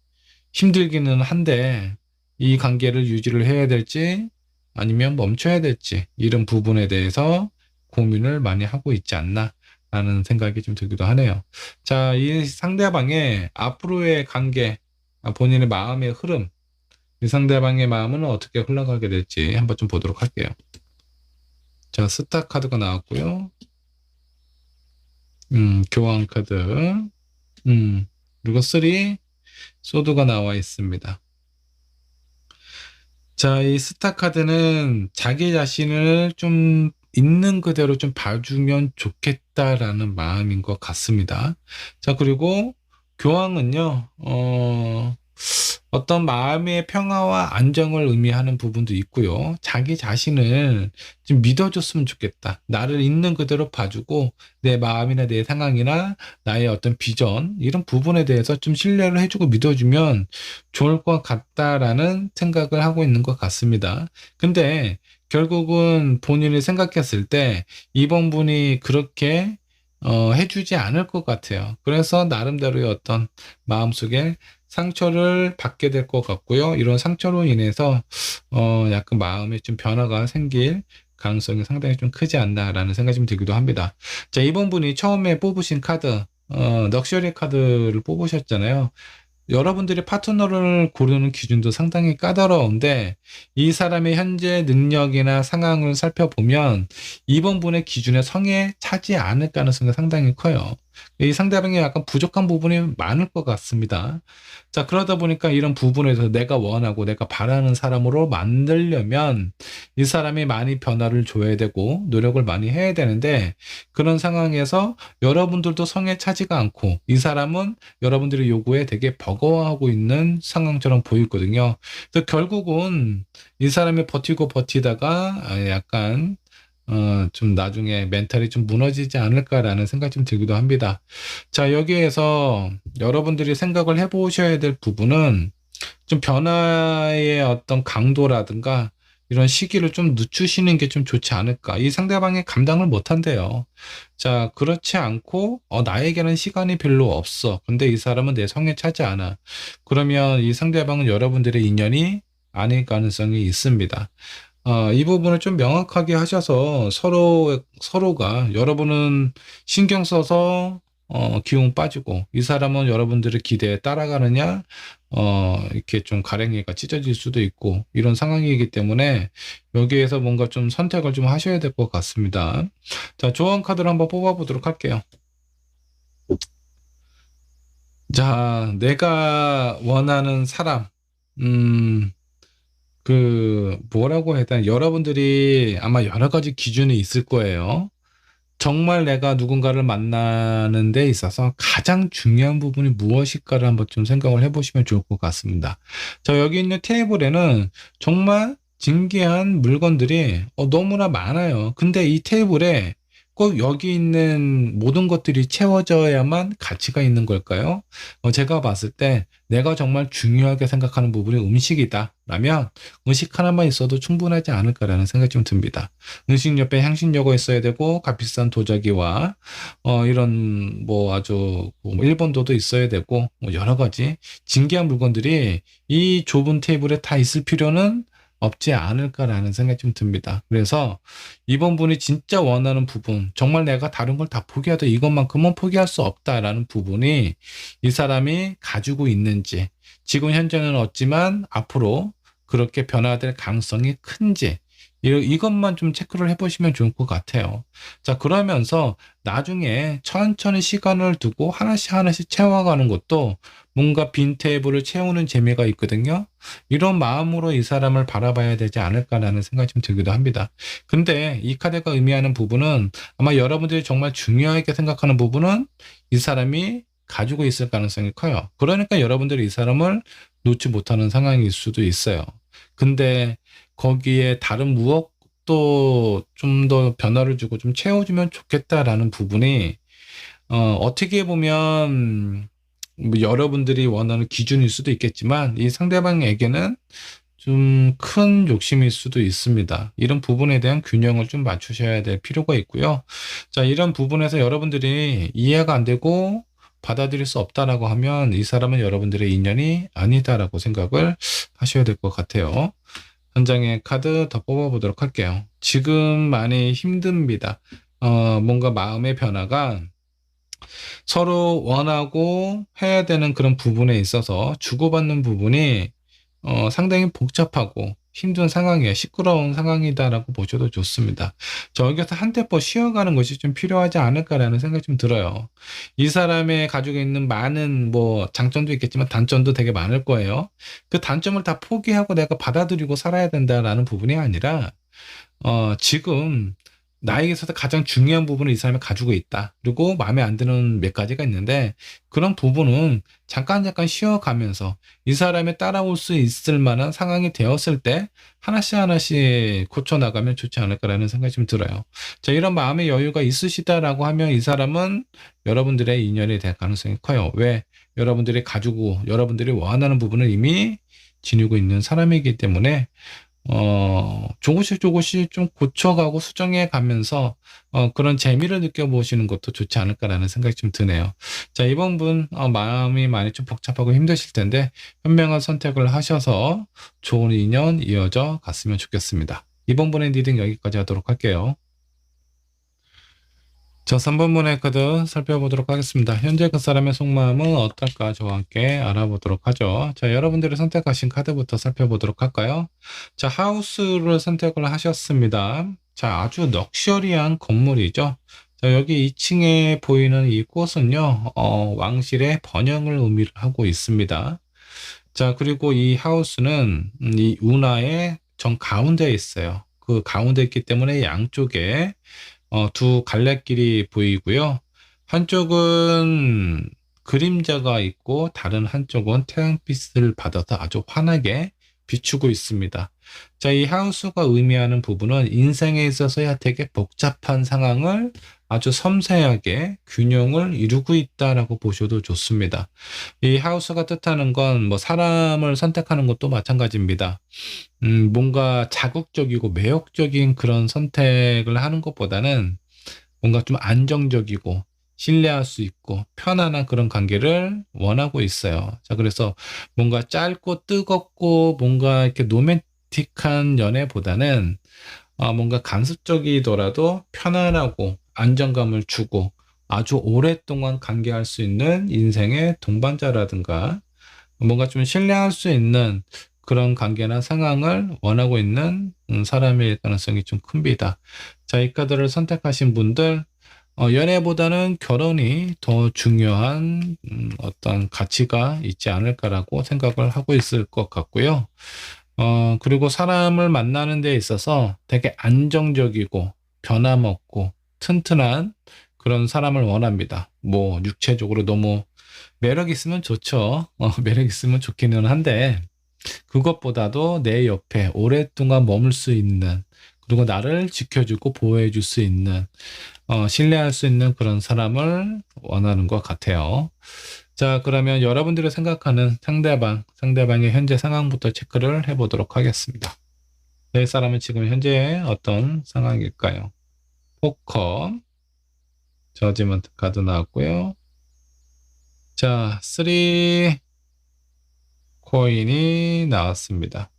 힘들기는 한데 이 관계를 유지를 해야 될지 아니면 멈춰야 될지 이런 부분에 대해서 고민을 많이 하고 있지 않나 라는 생각이 좀 들기도 하네요. 자, 이 상대방의 앞으로의 관계, 본인의 마음의 흐름, 이 상대방의 마음은 어떻게 흘러가게 될지 한번 좀 보도록 할게요. 자, 스타 카드가 나왔고요. 교환 카드, 그리고 3, 소드가 나와 있습니다. 자, 이 스타 카드는 자기 자신을 좀 있는 그대로 좀 봐주면 좋겠다라는 마음인 것 같습니다. 자, 그리고 교황은요, 어떤 마음의 평화와 안정을 의미하는 부분도 있고요. 자기 자신을 좀 믿어줬으면 좋겠다. 나를 있는 그대로 봐주고 내 마음이나 내 상황이나 나의 어떤 비전 이런 부분에 대해서 좀 신뢰를 해주고 믿어주면 좋을 것 같다라는 생각을 하고 있는 것 같습니다. 근데 결국은 본인이 생각했을 때 이번 분이 그렇게 해주지 않을 것 같아요. 그래서 나름대로의 어떤 마음속에 상처를 받게 될 것 같고요. 이런 상처로 인해서 약간 마음에 좀 변화가 생길 가능성이 상당히 좀 크지 않나라는 생각이 좀 들기도 합니다. 자, 이번 분이 처음에 뽑으신 카드, 럭셔리 카드를 뽑으셨잖아요. 여러분들이 파트너를 고르는 기준도 상당히 까다로운데 이 사람의 현재 능력이나 상황을 살펴보면 이번 분의 기준에 성에 차지 않을 가능성이 상당히 커요. 이 상대방이 약간 부족한 부분이 많을 것 같습니다. 자, 그러다 보니까 이런 부분에서 내가 원하고 내가 바라는 사람으로 만들려면 이 사람이 많이 변화를 줘야 되고 노력을 많이 해야 되는데 그런 상황에서 여러분들도 성에 차지가 않고 이 사람은 여러분들의 요구에 되게 버거워하고 있는 상황처럼 보이거든요. 그래서 결국은 이 사람이 버티고 버티다가 약간 좀 나중에 멘탈이 좀 무너지지 않을까라는 생각이 좀 들기도 합니다. 자, 여기에서 여러분들이 생각을 해보셔야 될 부분은 좀 변화의 어떤 강도라든가 이런 시기를 좀 늦추시는 게 좀 좋지 않을까. 이 상대방이 감당을 못 한대요. 자, 그렇지 않고, 나에게는 시간이 별로 없어. 근데 이 사람은 내 성에 차지 않아. 그러면 이 상대방은 여러분들의 인연이 아닐 가능성이 있습니다. 이 부분을 좀 명확하게 하셔서 서로가 여러분은 신경 써서 기운 빠지고 이 사람은 여러분들의 기대에 따라가느냐 이렇게 좀 가랭이가 찢어질 수도 있고 이런 상황이기 때문에 여기에서 뭔가 좀 선택을 좀 하셔야 될 것 같습니다. 자, 조언 카드를 한번 뽑아보도록 할게요. 자, 내가 원하는 사람, 뭐라고 해야 되나, 여러분들이 아마 여러 가지 기준이 있을 거예요. 정말 내가 누군가를 만나는 데 있어서 가장 중요한 부분이 무엇일까를 한번 좀 생각을 해보시면 좋을 것 같습니다. 자, 여기 있는 테이블에는 정말 진귀한 물건들이 너무나 많아요. 근데 이 테이블에 꼭 여기 있는 모든 것들이 채워져야만 가치가 있는 걸까요? 제가 봤을 때 내가 정말 중요하게 생각하는 부분이 음식이다 라면 음식 하나만 있어도 충분하지 않을까라는 생각이 좀 듭니다. 음식 옆에 향신료가 있어야 되고 값비싼 도자기와 이런 뭐 아주 일본도도 있어야 되고 여러 가지 진귀한 물건들이 이 좁은 테이블에 다 있을 필요는 없지 않을까라는 생각이 좀 듭니다. 그래서 이번 분이 진짜 원하는 부분, 정말 내가 다른 걸 다 포기해도 이것만큼은 포기할 수 없다라는 부분이 이 사람이 가지고 있는지, 지금 현재는 없지만 앞으로 그렇게 변화될 가능성이 큰지, 이것만 좀 체크를 해보시면 좋을 것 같아요. 자, 그러면서 나중에 천천히 시간을 두고 하나씩 채워가는 것도 뭔가 빈 테이블을 채우는 재미가 있거든요. 이런 마음으로 이 사람을 바라봐야 되지 않을까라는 생각이 좀 들기도 합니다. 근데 이 카드가 의미하는 부분은 아마 여러분들이 정말 중요하게 생각하는 부분은 이 사람이 가지고 있을 가능성이 커요. 그러니까 여러분들이 이 사람을 놓지 못하는 상황일 수도 있어요. 근데 거기에 다른 무엇도 좀 더 변화를 주고 좀 채워주면 좋겠다라는 부분이 어떻게 보면 뭐 여러분들이 원하는 기준일 수도 있겠지만 이 상대방에게는 좀 큰 욕심일 수도 있습니다. 이런 부분에 대한 균형을 좀 맞추셔야 될 필요가 있고요. 자, 이런 부분에서 여러분들이 이해가 안 되고 받아들일 수 없다라고 하면 이 사람은 여러분들의 인연이 아니다라고 생각을 하셔야 될 것 같아요. 한 장의 카드 더 뽑아보도록 할게요. 지금 많이 힘듭니다. 뭔가 마음의 변화가 서로 원하고 해야 되는 그런 부분에 있어서 주고받는 부분이 상당히 복잡하고 힘든 상황이에요. 시끄러운 상황이다라고 보셔도 좋습니다. 여기서 한 템포 쉬어가는 것이 좀 필요하지 않을까라는 생각이 좀 들어요. 이 사람의 가지고 있는 많은 뭐 장점도 있겠지만 단점도 되게 많을 거예요. 그 단점을 다 포기하고 내가 받아들이고 살아야 된다라는 부분이 아니라 지금 나에게 있어서 가장 중요한 부분을 이 사람이 가지고 있다. 그리고 마음에 안 드는 몇 가지가 있는데 그런 부분은 잠깐 쉬어가면서 이 사람이 따라올 수 있을 만한 상황이 되었을 때 하나씩 고쳐나가면 좋지 않을까라는 생각이 좀 들어요. 자, 이런 마음의 여유가 있으시다라고 하면 이 사람은 여러분들의 인연이 될 가능성이 커요. 왜? 여러분들이 가지고 여러분들이 원하는 부분을 이미 지니고 있는 사람이기 때문에 조금씩 좀 고쳐가고 수정해 가면서 그런 재미를 느껴보시는 것도 좋지 않을까라는 생각이 좀 드네요. 자, 이번 분 마음이 많이 좀 복잡하고 힘드실 텐데 현명한 선택을 하셔서 좋은 인연 이어져 갔으면 좋겠습니다. 이번 분의 리딩 여기까지 하도록 할게요. 자, 3번 문의 카드 살펴보도록 하겠습니다. 현재 그 사람의 속마음은 어떨까 저와 함께 알아보도록 하죠. 자, 여러분들이 선택하신 카드부터 살펴보도록 할까요? 자, 하우스를 선택을 하셨습니다. 자, 아주 럭셔리한 건물이죠. 자, 여기 2층에 보이는 이 꽃은요, 왕실의 번영을 의미를 하고 있습니다. 자, 그리고 이 하우스는 이 운하의 정 가운데에 있어요. 그 가운데 있기 때문에 양쪽에 두 갈래길이 보이고요. 한쪽은 그림자가 있고 다른 한쪽은 태양빛을 받아서 아주 환하게 비추고 있습니다. 자, 이 하우스가 의미하는 부분은 인생에 있어서야 되게 복잡한 상황을 아주 섬세하게 균형을 이루고 있다라고 보셔도 좋습니다. 이 하우스가 뜻하는 건 뭐 사람을 선택하는 것도 마찬가지입니다. 뭔가 자극적이고 매혹적인 그런 선택을 하는 것보다는 뭔가 좀 안정적이고 신뢰할 수 있고 편안한 그런 관계를 원하고 있어요. 자, 그래서 뭔가 짧고 뜨겁고 뭔가 이렇게 로맨틱한 연애보다는 뭔가 간섭적이더라도 편안하고 안정감을 주고 아주 오랫동안 관계할 수 있는 인생의 동반자라든가 뭔가 좀 신뢰할 수 있는 그런 관계나 상황을 원하고 있는 사람일 가능성이 좀 큽니다. 자, 이 카드를 선택하신 분들, 연애보다는 결혼이 더 중요한 어떤 가치가 있지 않을까라고 생각을 하고 있을 것 같고요. 그리고 사람을 만나는 데 있어서 되게 안정적이고 변함없고 튼튼한 그런 사람을 원합니다. 뭐 육체적으로 너무 매력 있으면 좋죠. 매력 있으면 좋기는 한데 그것보다도 내 옆에 오랫동안 머물 수 있는 그리고 나를 지켜주고 보호해줄 수 있는 신뢰할 수 있는 그런 사람을 원하는 것 같아요. 자, 그러면 여러분들이 생각하는 상대방의 현재 상황부터 체크를 해보도록 하겠습니다. 내 사람은 지금 현재 어떤 상황일까요? 포커, 저지먼트 카드 나왔고요. 자, 3 코인이 나왔습니다.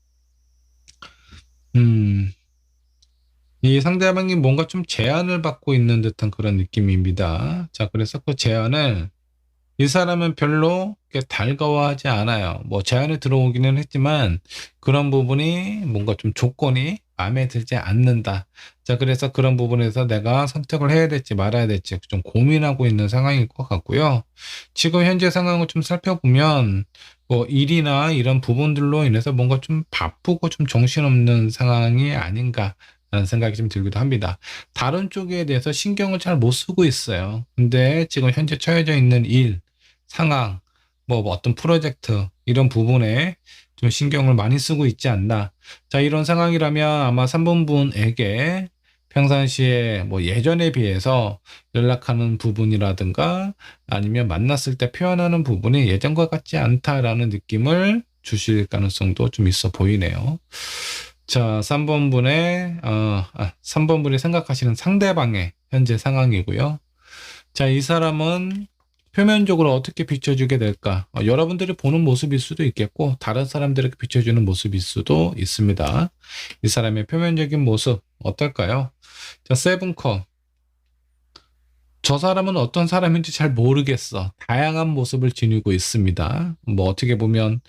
이 상대방이 뭔가 좀 제한을 받고 있는 듯한 그런 느낌입니다. 자, 그래서 그 제한을 이 사람은 별로 달가워하지 않아요. 뭐 제안이 들어오기는 했지만 그런 부분이 뭔가 좀 조건이 마음에 들지 않는다. 자, 그래서 그런 부분에서 내가 선택을 해야 될지 말아야 될지 좀 고민하고 있는 상황일 것 같고요. 지금 현재 상황을 좀 살펴보면 뭐 일이나 이런 부분들로 인해서 뭔가 좀 바쁘고 좀 정신없는 상황이 아닌가 라는 생각이 좀 들기도 합니다. 다른 쪽에 대해서 신경을 잘 못 쓰고 있어요. 근데 지금 현재 처해져 있는 일, 상황, 뭐 어떤 프로젝트 이런 부분에 좀 신경을 많이 쓰고 있지 않나. 자, 이런 상황이라면 아마 3번 분에게 평상시에 뭐 예전에 비해서 연락하는 부분이라든가 아니면 만났을 때 표현하는 부분이 예전과 같지 않다라는 느낌을 주실 가능성도 좀 있어 보이네요. 자, 3번 분의 3번 분이 생각하시는 상대방의 현재 상황이고요. 자, 이 사람은 표면적으로 어떻게 비춰주게 될까? 여러분들이 보는 모습일 수도 있겠고 다른 사람들에게 비춰주는 모습일 수도 있습니다. 이 사람의 표면적인 모습 어떨까요? 자, 세븐컵. 저 사람은 어떤 사람인지 잘 모르겠어. 다양한 모습을 지니고 있습니다. 뭐 어떻게 보면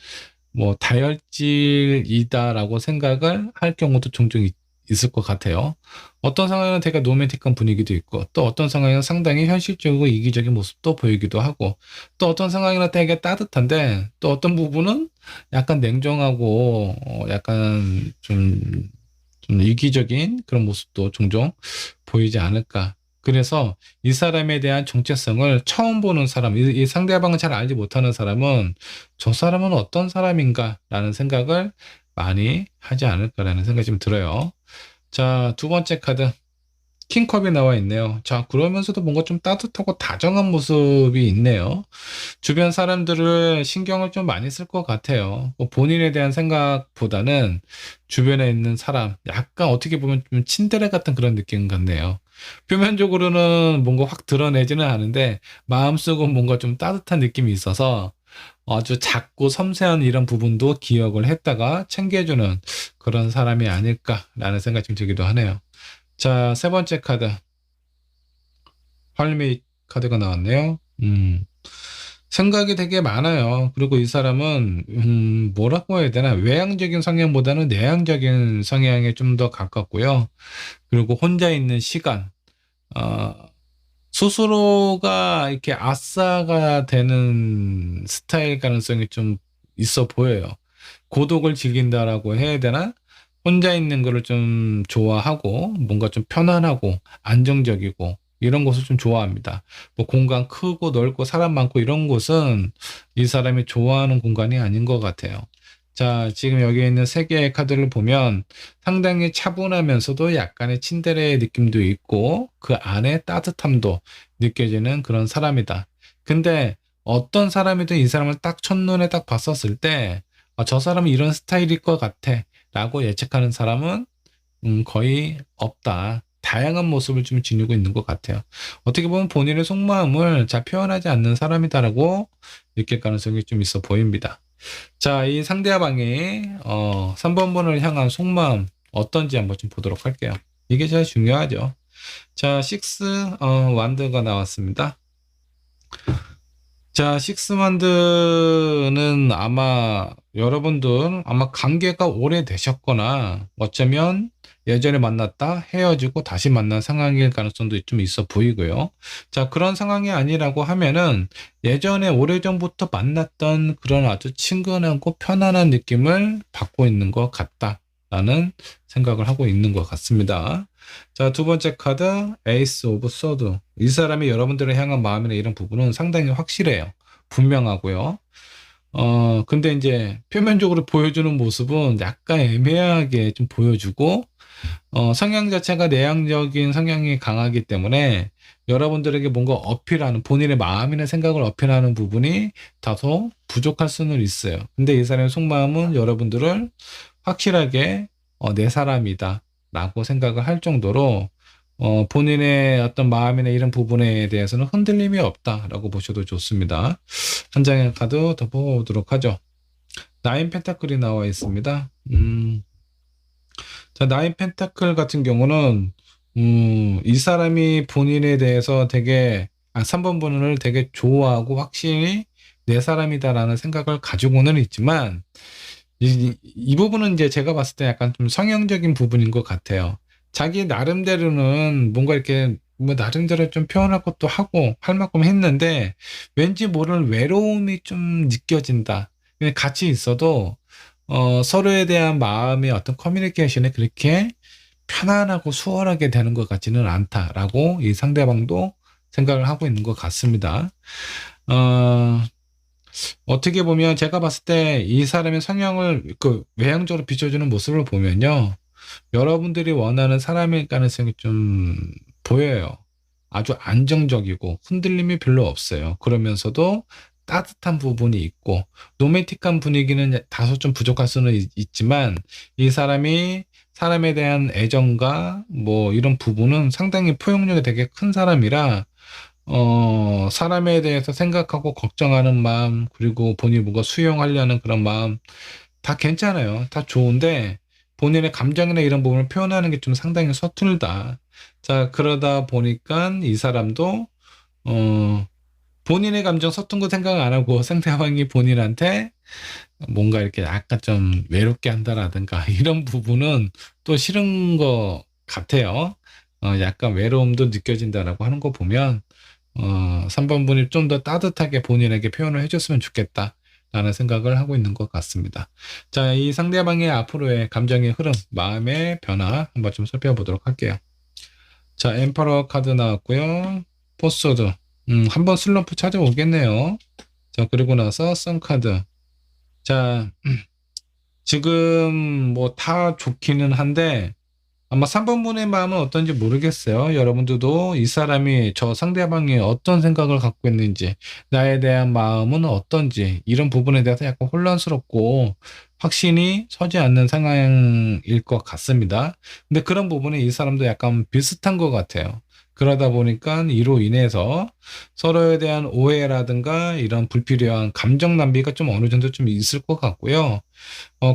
뭐 다혈질이다라고 생각을 할 경우도 종종 있을 것 같아요. 어떤 상황에는 되게 로맨틱한 분위기도 있고 또 어떤 상황에는 상당히 현실적이고 이기적인 모습도 보이기도 하고 또 어떤 상황에는 되게 따뜻한데 또 어떤 부분은 약간 냉정하고 약간 좀 이기적인 그런 모습도 종종 보이지 않을까. 그래서 이 사람에 대한 정체성을 처음 보는 사람, 이 상대방을 잘 알지 못하는 사람은 저 사람은 어떤 사람인가 라는 생각을 많이 하지 않을까라는 생각이 좀 들어요. 자, 두 번째 카드 킹컵이 나와 있네요. 자, 그러면서도 뭔가 좀 따뜻하고 다정한 모습이 있네요. 주변 사람들을 신경을 좀 많이 쓸 것 같아요. 뭐 본인에 대한 생각보다는 주변에 있는 사람, 약간 어떻게 보면 좀 친데레 같은 그런 느낌 같네요. 표면적으로는 뭔가 확 드러내지는 않은데 마음속은 뭔가 좀 따뜻한 느낌이 있어서 아주 작고 섬세한 이런 부분도 기억을 했다가 챙겨주는 그런 사람이 아닐까라는 생각이 좀 들기도 하네요. 자, 세 번째 카드. 헐메이 카드가 나왔네요. 생각이 되게 많아요. 그리고 이 사람은 뭐라고 해야 되나 외향적인 성향보다는 내향적인 성향에 좀 더 가깝고요. 그리고 혼자 있는 시간 스스로가 이렇게 아싸가 되는 스타일 가능성이 좀 있어 보여요. 고독을 즐긴다라고 해야 되나? 혼자 있는 거를 좀 좋아하고 뭔가 좀 편안하고 안정적이고 이런 곳을 좀 좋아합니다. 뭐 공간 크고 넓고 사람 많고 이런 곳은 이 사람이 좋아하는 공간이 아닌 것 같아요. 자, 지금 여기 있는 세 개의 카드를 보면 상당히 차분하면서도 약간의 친데레의 느낌도 있고 그 안에 따뜻함도 느껴지는 그런 사람이다. 근데 어떤 사람이든 이 사람을 딱 첫눈에 딱 봤었을 때 저 사람은 이런 스타일일 것 같아 라고 예측하는 사람은 거의 없다. 다양한 모습을 좀 지니고 있는 것 같아요. 어떻게 보면 본인의 속마음을 잘 표현하지 않는 사람이다라고 느낄 가능성이 좀 있어 보입니다. 자, 이 상대방이 3번 번을 향한 속마음 어떤지 한번 좀 보도록 할게요. 이게 제일 중요하죠. 자, 6 완드가 나왔습니다. 자, 6 완드는 아마 여러분들 아마 관계가 오래되셨거나 어쩌면 예전에 만났다 헤어지고 다시 만난 상황일 가능성도 좀 있어 보이고요. 자, 그런 상황이 아니라고 하면은 예전에 오래전부터 만났던 그런 아주 친근하고 편안한 느낌을 받고 있는 것 같다라는 생각을 하고 있는 것 같습니다. 자, 두 번째 카드 에이스 오브 소드. 이 사람이 여러분들을 향한 마음이나 이런 부분은 상당히 확실해요. 분명하고요. 근데 이제 표면적으로 보여주는 모습은 약간 애매하게 좀 보여주고 성향 자체가 내향적인 성향이 강하기 때문에 여러분들에게 뭔가 어필하는 본인의 마음이나 생각을 어필하는 부분이 다소 부족할 수는 있어요. 근데 이 사람의 속마음은 여러분들을 확실하게 내 사람이다 라고 생각을 할 정도로 본인의 어떤 마음이나 이런 부분에 대해서는 흔들림이 없다라고 보셔도 좋습니다. 한 장의 카드 더 보도록 하죠. 나인 펜타클이 나와 있습니다. 자, 나인 펜타클 같은 경우는 이 사람이 본인에 대해서 되게 3번 분을 되게 좋아하고 확실히 내 사람이다라는 생각을 가지고는 있지만 이 부분은 이제 제가 봤을 때 약간 좀 성향적인 부분인 것 같아요. 자기 나름대로는 뭔가 이렇게 뭐 나름대로 좀 표현할 것도 하고 할 만큼 했는데 왠지 모를 외로움이 좀 느껴진다. 그냥 같이 있어도 서로에 대한 마음의 어떤 커뮤니케이션이 그렇게 편안하고 수월하게 되는 것 같지는 않다라고 이 상대방도 생각을 하고 있는 것 같습니다. 어, 어떻게 보면 제가 봤을 때 이 사람의 성향을 그 외향적으로 비춰주는 모습을 보면요. 여러분들이 원하는 사람일 가능성이 좀 보여요. 아주 안정적이고 흔들림이 별로 없어요. 그러면서도 따뜻한 부분이 있고 로맨틱한 분위기는 다소 좀 부족할 수는 있지만 이 사람이 사람에 대한 애정과 뭐 이런 부분은 상당히 포용력이 되게 큰 사람이라 사람에 대해서 생각하고 걱정하는 마음, 그리고 본인이 뭔가 수용하려는 그런 마음, 다 괜찮아요. 다 좋은데, 본인의 감정이나 이런 부분을 표현하는 게 좀 상당히 서툴다. 자, 그러다 보니까 이 사람도, 본인의 감정 서툰 거 생각 안 하고 상대방이 본인한테 뭔가 이렇게 약간 좀 외롭게 한다라든가 이런 부분은 또 싫은 것 같아요. 약간 외로움도 느껴진다라고 하는 거 보면, 3번 분이 좀 더 따뜻하게 본인에게 표현을 해줬으면 좋겠다. 라는 생각을 하고 있는 것 같습니다. 자, 이 상대방의 앞으로의 감정의 흐름, 마음의 변화 한번 좀 살펴보도록 할게요. 자, 엠퍼러 카드 나왔고요. 포스워드. 한번 슬럼프 찾아오겠네요. 자, 그리고 나서 선 카드. 자, 지금 뭐 다 좋기는 한데 아마 3번 분의 마음은 어떤지 모르겠어요. 여러분들도 이 사람이 저 상대방이 어떤 생각을 갖고 있는지, 나에 대한 마음은 어떤지, 이런 부분에 대해서 약간 혼란스럽고 확신이 서지 않는 상황일 것 같습니다. 근데 그런 부분에 이 사람도 약간 비슷한 것 같아요. 그러다 보니까 이로 인해서 서로에 대한 오해라든가 이런 불필요한 감정 낭비가 좀 어느 정도 좀 있을 것 같고요.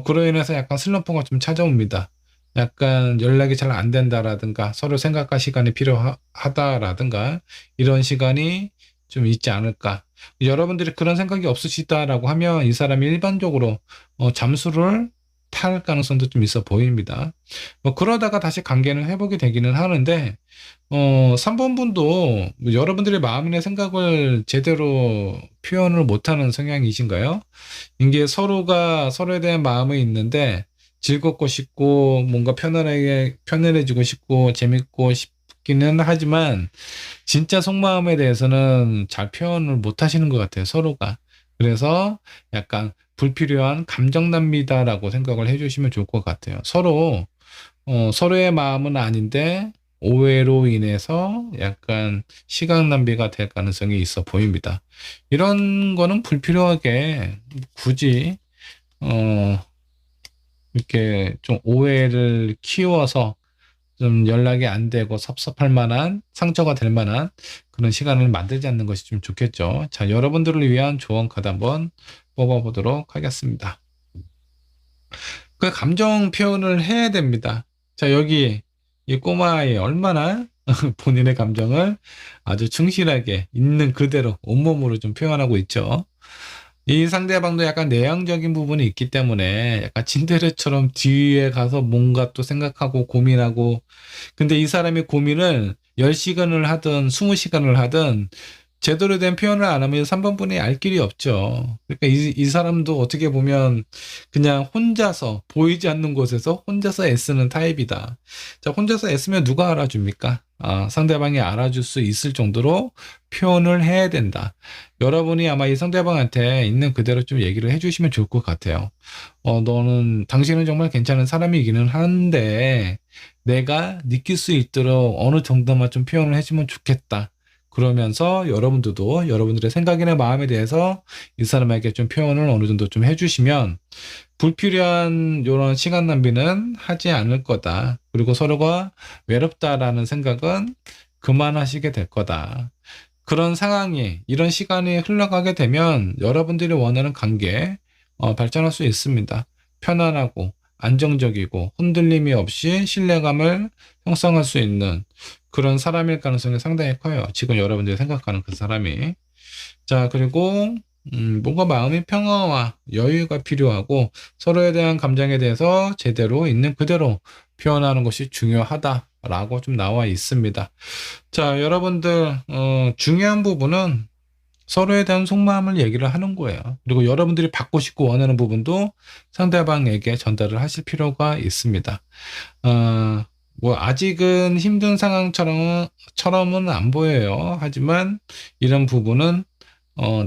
그로 인해서 약간 슬럼프가 좀 찾아옵니다. 약간 연락이 잘 안 된다라든가 서로 생각할 시간이 필요하다라든가 이런 시간이 좀 있지 않을까. 여러분들이 그런 생각이 없으시다라고 하면 이 사람이 일반적으로 잠수를 탈 가능성도 좀 있어 보입니다. 뭐 그러다가 다시 관계는 회복이 되기는 하는데 3번 분도 여러분들의 마음이나 생각을 제대로 표현을 못하는 성향이신가요? 이게 서로가 서로에 대한 마음이 있는데 즐겁고 싶고 뭔가 편안해지고 싶고 재밌고 싶기는 하지만 진짜 속마음에 대해서는 잘 표현을 못 하시는 것 같아요, 서로가. 그래서 약간 불필요한 감정 낭비다라고 생각을 해주시면 좋을 것 같아요. 서로의 마음은 아닌데 오해로 인해서 약간 시간 낭비가 될 가능성이 있어 보입니다. 이런 거는 불필요하게 굳이 어, 이렇게 좀 오해를 키워서 좀 연락이 안 되고 섭섭할 만한, 상처가 될 만한 그런 시간을 만들지 않는 것이 좀 좋겠죠. 자, 여러분들을 위한 조언 카드 한번 뽑아보도록 하겠습니다. 그 감정 표현을 해야 됩니다. 자, 여기 이 꼬마아이 얼마나 본인의 감정을 아주 충실하게 있는 그대로 온몸으로 좀 표현하고 있죠. 이 상대방도 약간 내향적인 부분이 있기 때문에 약간 친데레처럼 뒤에 가서 뭔가 또 생각하고 고민하고, 근데 이 사람이 고민을 10시간을 하든 20시간을 하든 제대로 된 표현을 안 하면 3번 분이 알 길이 없죠. 그러니까 이 사람도 어떻게 보면 그냥 혼자서 보이지 않는 곳에서 혼자서 애쓰는 타입이다. 자, 혼자서 애쓰면 누가 알아줍니까? 상대방이 알아줄 수 있을 정도로 표현을 해야 된다. 여러분이 아마 이 상대방한테 있는 그대로 좀 얘기를 해주시면 좋을 것 같아요. 당신은 정말 괜찮은 사람이기는 한데, 내가 느낄 수 있도록 어느 정도만 좀 표현을 해주면 좋겠다. 그러면서 여러분들도 여러분들의 생각이나 마음에 대해서 이 사람에게 좀 표현을 어느 정도 좀 해주시면 불필요한 이런 시간 낭비는 하지 않을 거다. 그리고 서로가 외롭다라는 생각은 그만하시게 될 거다. 그런 상황이, 이런 시간이 흘러가게 되면 여러분들이 원하는 관계 발전할 수 있습니다. 편안하고 안정적이고 흔들림이 없이 신뢰감을 형성할 수 있는 그런 사람일 가능성이 상당히 커요. 지금 여러분들이 생각하는 그 사람이. 자, 그리고 뭔가 마음의 평화와 여유가 필요하고 서로에 대한 감정에 대해서 제대로 있는 그대로 표현하는 것이 중요하다라고 좀 나와 있습니다. 자, 여러분들 중요한 부분은 서로에 대한 속마음을 얘기를 하는 거예요. 그리고 여러분들이 받고 싶고 원하는 부분도 상대방에게 전달을 하실 필요가 있습니다. 뭐 아직은 힘든 상황처럼은 안 보여요. 하지만 이런 부분은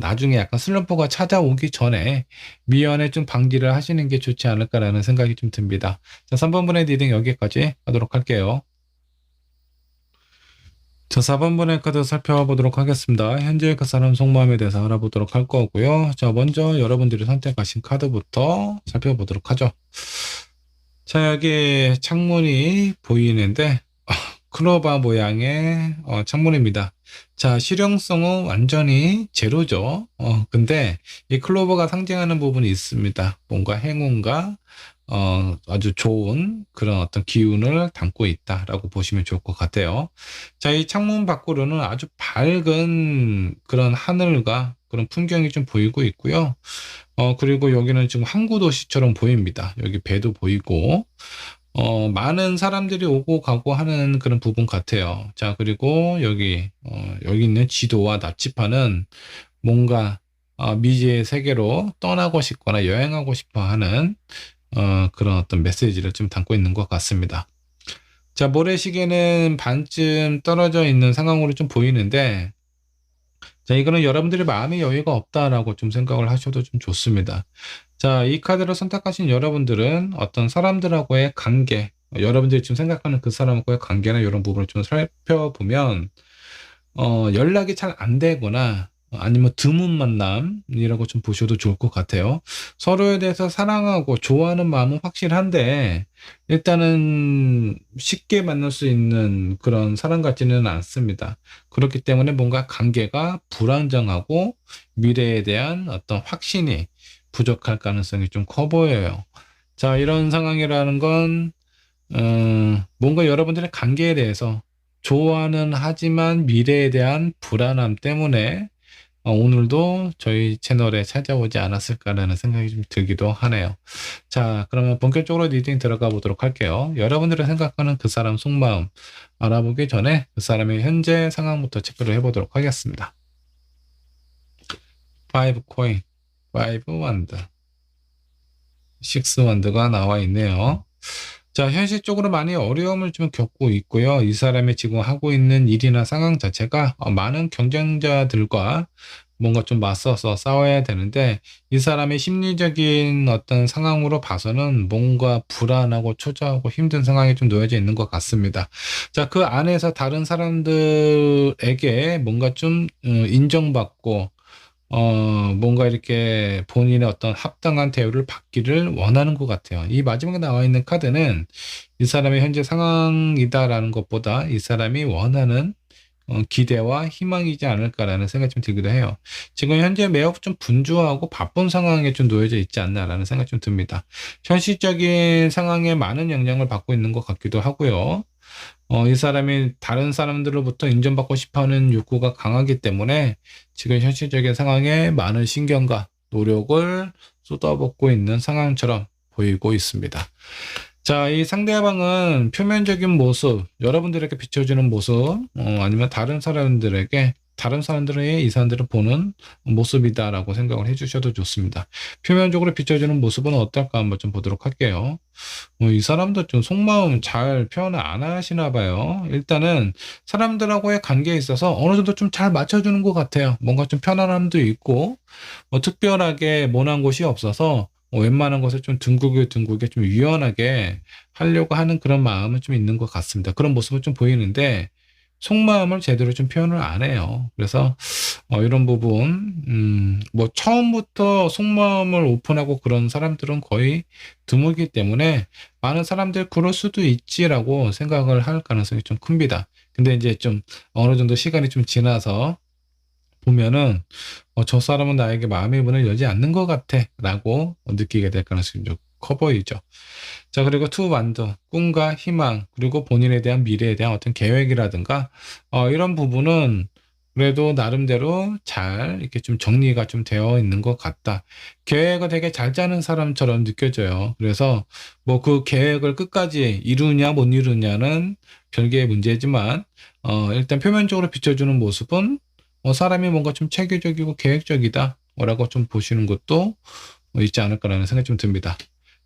나중에 약간 슬럼프가 찾아오기 전에 미연에 좀 방지를 하시는 게 좋지 않을까라는 생각이 좀 듭니다. 자, 3번분의 리딩 여기까지 하도록 할게요. 자, 4번분의 카드 살펴보도록 하겠습니다. 현재 그 사람 속마음에 대해서 알아보도록 할 거고요. 자, 먼저 여러분들이 선택하신 카드부터 살펴보도록 하죠. 자, 여기 창문이 보이는데 클로바 모양의 창문입니다. 자, 실용성은 완전히 제로죠. 근데 이 클로버가 상징하는 부분이 있습니다. 뭔가 행운과 아주 좋은 그런 어떤 기운을 담고 있다라고 보시면 좋을 것 같아요. 자, 이 창문 밖으로는 아주 밝은 그런 하늘과 그런 풍경이 좀 보이고 있고요. 그리고 여기는 지금 항구 도시처럼 보입니다. 여기 배도 보이고, 많은 사람들이 오고 가고 하는 그런 부분 같아요. 자, 그리고 여기 있는 지도와 나치판은 뭔가 미지의 세계로 떠나고 싶거나 여행하고 싶어 하는 그런 어떤 메시지를 좀 담고 있는 것 같습니다. 자, 모래시계는 반쯤 떨어져 있는 상황으로 좀 보이는데, 자, 이거는 여러분들의 마음의 여유가 없다라고 좀 생각을 하셔도 좀 좋습니다. 자, 이 카드를 선택하신 여러분들은 어떤 사람들하고의 관계, 여러분들이 지금 생각하는 그 사람과의 관계나 이런 부분을 좀 살펴보면, 연락이 잘 안 되거나 아니면 드문 만남이라고 좀 보셔도 좋을 것 같아요. 서로에 대해서 사랑하고 좋아하는 마음은 확실한데 일단은 쉽게 만날 수 있는 그런 사람 같지는 않습니다. 그렇기 때문에 뭔가 관계가 불안정하고 미래에 대한 어떤 확신이 부족할 가능성이 좀 커 보여요. 자, 이런 상황이라는 건 뭔가 여러분들의 관계에 대해서 좋아는 하지만 미래에 대한 불안함 때문에 오늘도 저희 채널에 찾아오지 않았을까라는 생각이 좀 들기도 하네요. 자, 그러면 본격적으로 리딩 들어가 보도록 할게요. 여러분들이 생각하는 그 사람 속마음 알아보기 전에 그 사람의 현재 상황부터 체크를 해보도록 하겠습니다. 5 코인, 5 완드, 6 완드가 나와 있네요. 자, 현실적으로 많이 어려움을 좀 겪고 있고요. 이 사람이 지금 하고 있는 일이나 상황 자체가 많은 경쟁자들과 뭔가 좀 맞서서 싸워야 되는데 이 사람의 심리적인 어떤 상황으로 봐서는 뭔가 불안하고 초조하고 힘든 상황에 좀 놓여져 있는 것 같습니다. 자, 그 안에서 다른 사람들에게 뭔가 좀 인정받고 뭔가 이렇게 본인의 어떤 합당한 대우를 받기를 원하는 것 같아요. 이 마지막에 나와 있는 카드는 이 사람의 현재 상황이다라는 것보다 이 사람이 원하는 기대와 희망이지 않을까라는 생각이 좀 들기도 해요. 지금 현재 매우 좀 분주하고 바쁜 상황에 좀 놓여져 있지 않나라는 생각이 좀 듭니다. 현실적인 상황에 많은 영향을 받고 있는 것 같기도 하고요. 이 사람이 다른 사람들로부터 인정받고 싶어하는 욕구가 강하기 때문에 지금 현실적인 상황에 많은 신경과 노력을 쏟아붓고 있는 상황처럼 보이고 있습니다. 자, 이 상대방은 표면적인 모습, 여러분들에게 비춰주는 모습, 아니면 다른 사람들의 이 사람들을 보는 모습이다라고 생각을 해주셔도 좋습니다. 표면적으로 비춰주는 모습은 어떨까 한번 좀 보도록 할게요. 이 사람도 좀 속마음 잘 표현을 안 하시나 봐요. 일단은 사람들하고의 관계에 있어서 어느 정도 좀 잘 맞춰주는 것 같아요. 뭔가 좀 편안함도 있고, 특별하게 모난 곳이 없어서 웬만한 것을 좀 둥글게 좀 유연하게 하려고 하는 그런 마음은 좀 있는 것 같습니다. 그런 모습은 좀 보이는데 속마음을 제대로 좀 표현을 안 해요. 그래서 이런 부분, 뭐 처음부터 속마음을 오픈하고 그런 사람들은 거의 드물기 때문에 많은 사람들 그럴 수도 있지라고 생각을 할 가능성이 좀 큽니다. 근데 이제 좀 어느 정도 시간이 좀 지나서 보면은 저 사람은 나에게 마음의 문을 열지 않는 것 같아 라고 느끼게 될 가능성이 좀 커 보이죠. 자, 그리고 투 완드, 꿈과 희망, 그리고 본인에 대한 미래에 대한 어떤 계획이라든가 이런 부분은 그래도 나름대로 잘 이렇게 좀 정리가 좀 되어 있는 것 같다. 계획을 되게 잘 짜는 사람처럼 느껴져요. 그래서 뭐 그 계획을 끝까지 이루냐 못 이루냐는 별개의 문제지만 일단 표면적으로 비춰주는 모습은 사람이 뭔가 좀 체계적이고 계획적이다 라고 좀 보시는 것도 있지 않을까라는 생각이 좀 듭니다.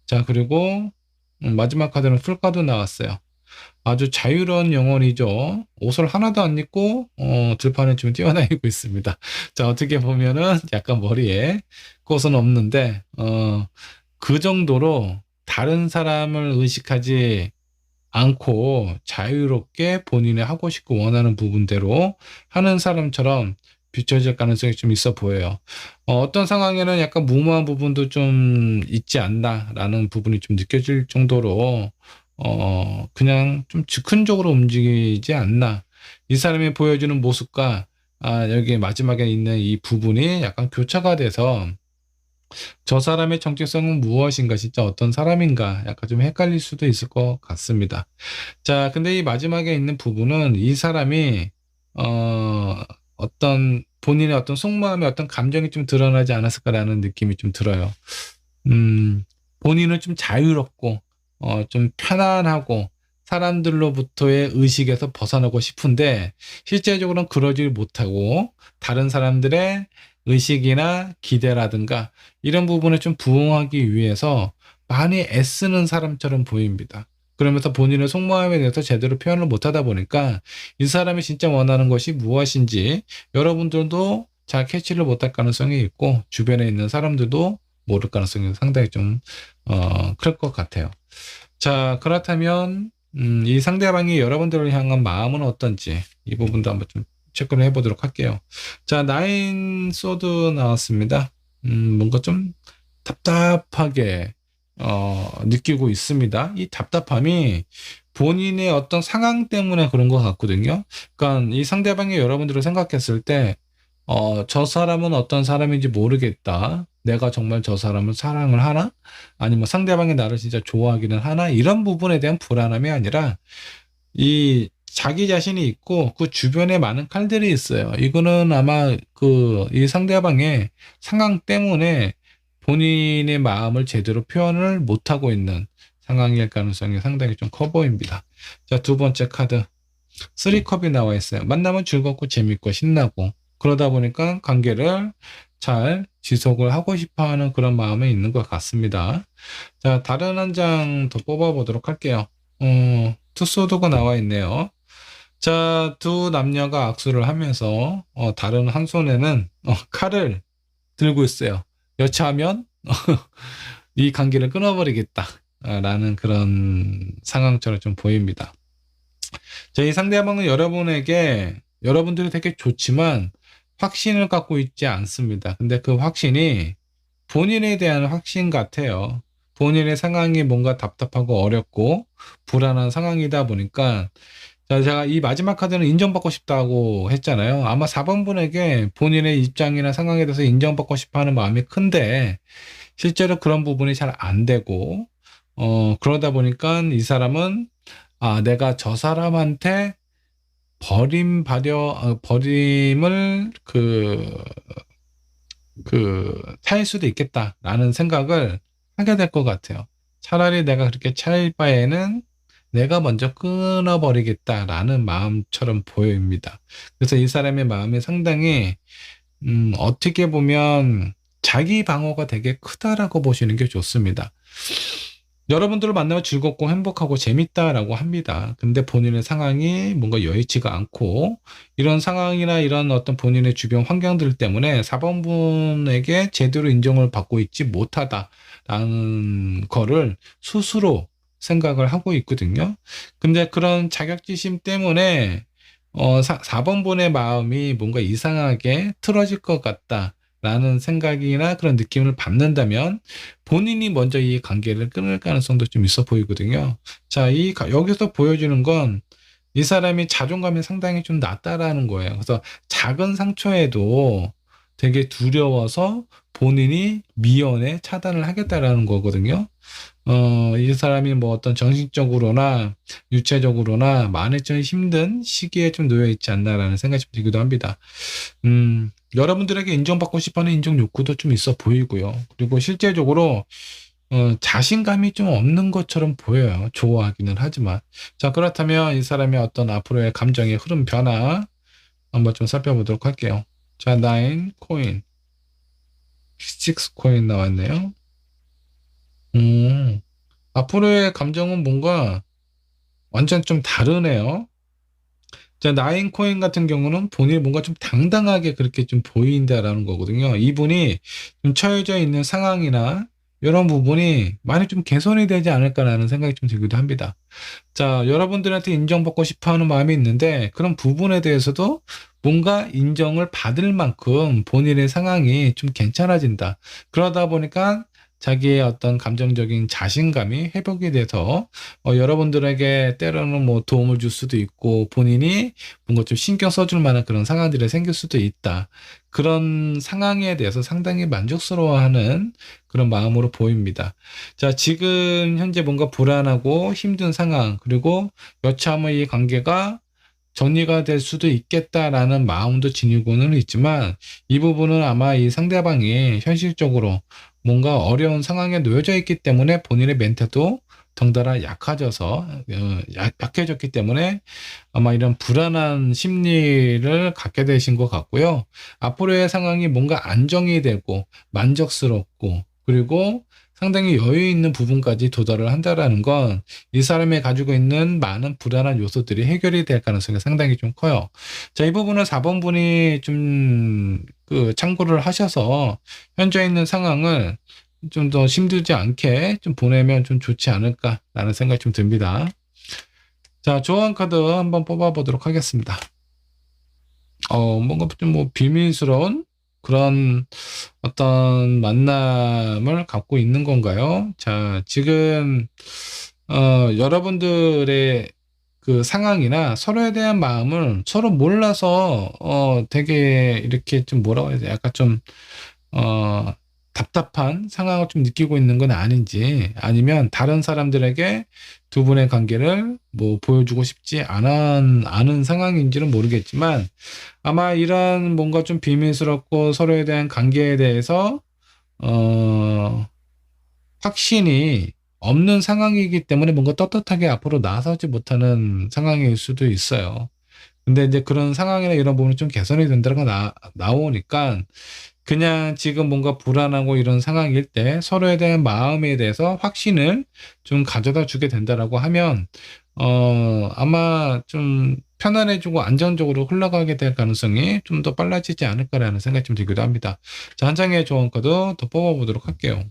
자, 그리고 마지막 카드는 풀카드 나왔어요. 아주 자유로운 영혼이죠. 옷을 하나도 안 입고 들판에 좀 뛰어다니고 있습니다. 자, 어떻게 보면은 약간 머리에 꽃은 없는데 그 정도로 다른 사람을 의식하지 않고 자유롭게 본인이 하고 싶고 원하는 부분대로 하는 사람처럼 비춰질 가능성이 좀 있어 보여요. 어떤 상황에는 약간 무모한 부분도 좀 있지 않나라는 부분이 좀 느껴질 정도로 그냥 좀 즉흥적으로 움직이지 않나. 이 사람이 보여주는 모습과 여기 마지막에 있는 이 부분이 약간 교차가 돼서 저 사람의 정체성은 무엇인가, 진짜 어떤 사람인가 약간 좀 헷갈릴 수도 있을 것 같습니다. 자, 근데 이 마지막에 있는 부분은 이 사람이 어떤 본인의 어떤 속마음의 어떤 감정이 좀 드러나지 않았을까라는 느낌이 좀 들어요. 본인은 좀 자유롭고 좀 편안하고 사람들로부터의 의식에서 벗어나고 싶은데 실제적으로는 그러지 못하고 다른 사람들의 의식이나 기대라든가 이런 부분에 좀 부응하기 위해서 많이 애쓰는 사람처럼 보입니다. 그러면서 본인의 속마음에 대해서 제대로 표현을 못하다 보니까 이 사람이 진짜 원하는 것이 무엇인지 여러분들도 잘 캐치를 못할 가능성이 있고 주변에 있는 사람들도 모를 가능성이 상당히 좀 클 것 같아요. 자, 그렇다면 이 상대방이 여러분들을 향한 마음은 어떤지 이 부분도 한번 좀 체크를 해보도록 할게요. 자, 나인 소드 나왔습니다. 뭔가 좀 답답하게 느끼고 있습니다. 이 답답함이 본인의 어떤 상황 때문에 그런 것 같거든요. 그러니까 이 상대방이 여러분들을 생각했을 때 저 사람은 어떤 사람인지 모르겠다. 내가 정말 저 사람을 사랑을 하나? 아니면 상대방이 나를 진짜 좋아하기는 하나? 이런 부분에 대한 불안함이 아니라 이 자기 자신이 있고 그 주변에 많은 칼들이 있어요. 이거는 아마 이 상대방의 상황 때문에 본인의 마음을 제대로 표현을 못하고 있는 상황일 가능성이 상당히 좀 커 보입니다. 자, 두 번째 카드. 쓰리컵이 나와 있어요. 만나면 즐겁고 재밌고 신나고 그러다 보니까 관계를 잘 지속을 하고 싶어 하는 그런 마음이 있는 것 같습니다. 자, 다른 한 장 더 뽑아 보도록 할게요. 투소도가 나와 있네요. 자, 두 남녀가 악수를 하면서 다른 한 손에는 칼을 들고 있어요. 여차하면 이 관계를 끊어버리겠다. 라는 그런 상황처럼 좀 보입니다. 자, 이 상대방은 여러분들이 되게 좋지만 확신을 갖고 있지 않습니다. 근데 그 확신이 본인에 대한 확신 같아요. 본인의 상황이 뭔가 답답하고 어렵고 불안한 상황이다 보니까, 자, 제가 이 마지막 카드는 인정받고 싶다고 했잖아요. 아마 4번 분에게 본인의 입장이나 상황에 대해서 인정받고 싶어 하는 마음이 큰데, 실제로 그런 부분이 잘 안 되고, 그러다 보니까 이 사람은, 내가 저 사람한테 버림을 차일 수도 있겠다라는 생각을 하게 될 것 같아요. 차라리 내가 그렇게 차일 바에는 내가 먼저 끊어버리겠다라는 마음처럼 보입니다. 그래서 이 사람의 마음이 상당히, 어떻게 보면 자기 방어가 되게 크다라고 보시는 게 좋습니다. 여러분들을 만나면 즐겁고 행복하고 재밌다라고 합니다. 근데 본인의 상황이 뭔가 여의치가 않고, 이런 상황이나 이런 어떤 본인의 주변 환경들 때문에 4번 분에게 제대로 인정을 받고 있지 못하다라는 거를 스스로 생각을 하고 있거든요. 근데 그런 자격지심 때문에 4번 분의 마음이 뭔가 이상하게 틀어질 것 같다 라는 생각이나 그런 느낌을 받는다면 본인이 먼저 이 관계를 끊을 가능성도 좀 있어 보이거든요. 자, 여기서 보여주는 건 이 사람이 자존감이 상당히 좀 낮다라는 거예요. 그래서 작은 상처에도 되게 두려워서 본인이 미연에 차단을 하겠다라는 거거든요. 이 사람이 뭐 어떤 정신적으로나 육체적으로나 많이 좀 힘든 시기에 좀 놓여 있지 않나라는 생각이 좀 들기도 합니다. 여러분들에게 인정받고 싶어하는 인정 욕구도 좀 있어 보이고요. 그리고 실제적으로 자신감이 좀 없는 것처럼 보여요. 좋아하기는 하지만. 자, 그렇다면 이 사람의 어떤 앞으로의 감정의 흐름 변화 한번 좀 살펴보도록 할게요. 자, 9 코인, 6 코인 나왔네요. 앞으로의 감정은 뭔가 완전 좀 다르네요. 자, 나인 코인 같은 경우는 본인이 뭔가 좀 당당하게 그렇게 좀 보인다라는 거거든요. 이분이 좀 처해져 있는 상황이나 이런 부분이 많이 좀 개선이 되지 않을까라는 생각이 좀 들기도 합니다. 자, 여러분들한테 인정받고 싶어 하는 마음이 있는데 그런 부분에 대해서도 뭔가 인정을 받을 만큼 본인의 상황이 좀 괜찮아진다. 그러다 보니까 자기의 어떤 감정적인 자신감이 회복이 돼서 여러분들에게 때로는 뭐 도움을 줄 수도 있고 본인이 뭔가 좀 신경 써줄 만한 그런 상황들이 생길 수도 있다. 그런 상황에 대해서 상당히 만족스러워하는 그런 마음으로 보입니다. 자, 지금 현재 뭔가 불안하고 힘든 상황, 그리고 여차하면 이 관계가 정리가 될 수도 있겠다라는 마음도 지니고는 있지만 이 부분은 아마 이 상대방이 현실적으로 뭔가 어려운 상황에 놓여져 있기 때문에 본인의 멘탈도 덩달아 약해졌기 때문에 아마 이런 불안한 심리를 갖게 되신 것 같고요. 앞으로의 상황이 뭔가 안정이 되고 만족스럽고 그리고 상당히 여유 있는 부분까지 도달을 한다라는 건 이 사람이 가지고 있는 많은 불안한 요소들이 해결이 될 가능성이 상당히 좀 커요. 자, 이 부분은 4번 분이 좀 참고를 하셔서 현재 있는 상황을 좀 더 힘들지 않게 좀 보내면 좀 좋지 않을까라는 생각이 좀 듭니다. 자, 조언 카드 한번 뽑아보도록 하겠습니다. 뭔가 좀 뭐 비밀스러운 그런 어떤 만남을 갖고 있는 건가요? 자, 지금 여러분들의 그 상황이나 서로에 대한 마음을 서로 몰라서 되게 이렇게 좀 뭐라고 해야 돼? 약간 좀 답답한 상황을 좀 느끼고 있는 건 아닌지, 아니면 다른 사람들에게 두 분의 관계를 뭐 보여주고 싶지 않은 상황인지는 모르겠지만 아마 이런 뭔가 좀 비밀스럽고 서로에 대한 관계에 대해서 확신이 없는 상황이기 때문에 뭔가 떳떳하게 앞으로 나서지 못하는 상황일 수도 있어요. 근데 이제 그런 상황이나 이런 부분이 좀 개선이 된다는 거 나오니까 그냥 지금 뭔가 불안하고 이런 상황일 때 서로에 대한 마음에 대해서 확신을 좀 가져다 주게 된다라고 하면 아마 좀 편안해지고 안정적으로 흘러가게 될 가능성이 좀 더 빨라지지 않을까라는 생각이 좀 들기도 합니다. 자, 한 장의 조언 카드 더 뽑아보도록 할게요.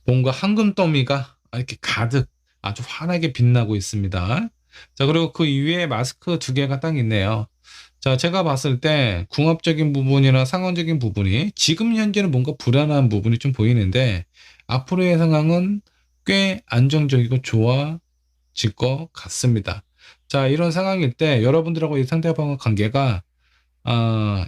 뭔가 황금 더미가 이렇게 가득 아주 환하게 빛나고 있습니다. 자, 그리고 그 위에 마스크 두 개가 딱 있네요. 자, 제가 봤을 때 궁합적인 부분이나 상황적인 부분이 지금 현재는 뭔가 불안한 부분이 좀 보이는데 앞으로의 상황은 꽤 안정적이고 좋아질 것 같습니다. 자, 이런 상황일 때 여러분들하고 이 상대방의 관계가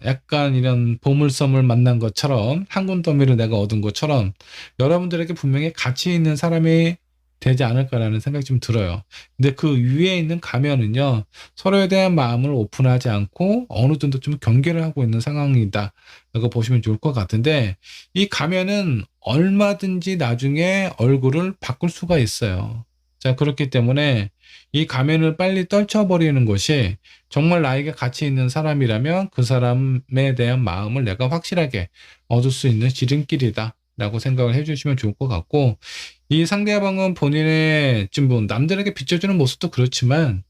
약간 이런 보물섬을 만난 것처럼 황금 더미를 내가 얻은 것처럼 여러분들에게 분명히 가치 있는 사람이 되지 않을까라는 생각이 좀 들어요. 근데 그 위에 있는 가면은요, 서로에 대한 마음을 오픈하지 않고 어느 정도 좀 경계를 하고 있는 상황이다 라고 보시면 좋을 것 같은데, 이 가면은 얼마든지 나중에 얼굴을 바꿀 수가 있어요. 자, 그렇기 때문에 이 가면을 빨리 떨쳐버리는 것이 정말 나에게 가치 있는 사람이라면 그 사람에 대한 마음을 내가 확실하게 얻을 수 있는 지름길이다 라고 생각을 해주시면 좋을 것 같고, 이 상대방은 본인의 지금 뭐 남들에게 비춰주는 모습도 그렇지만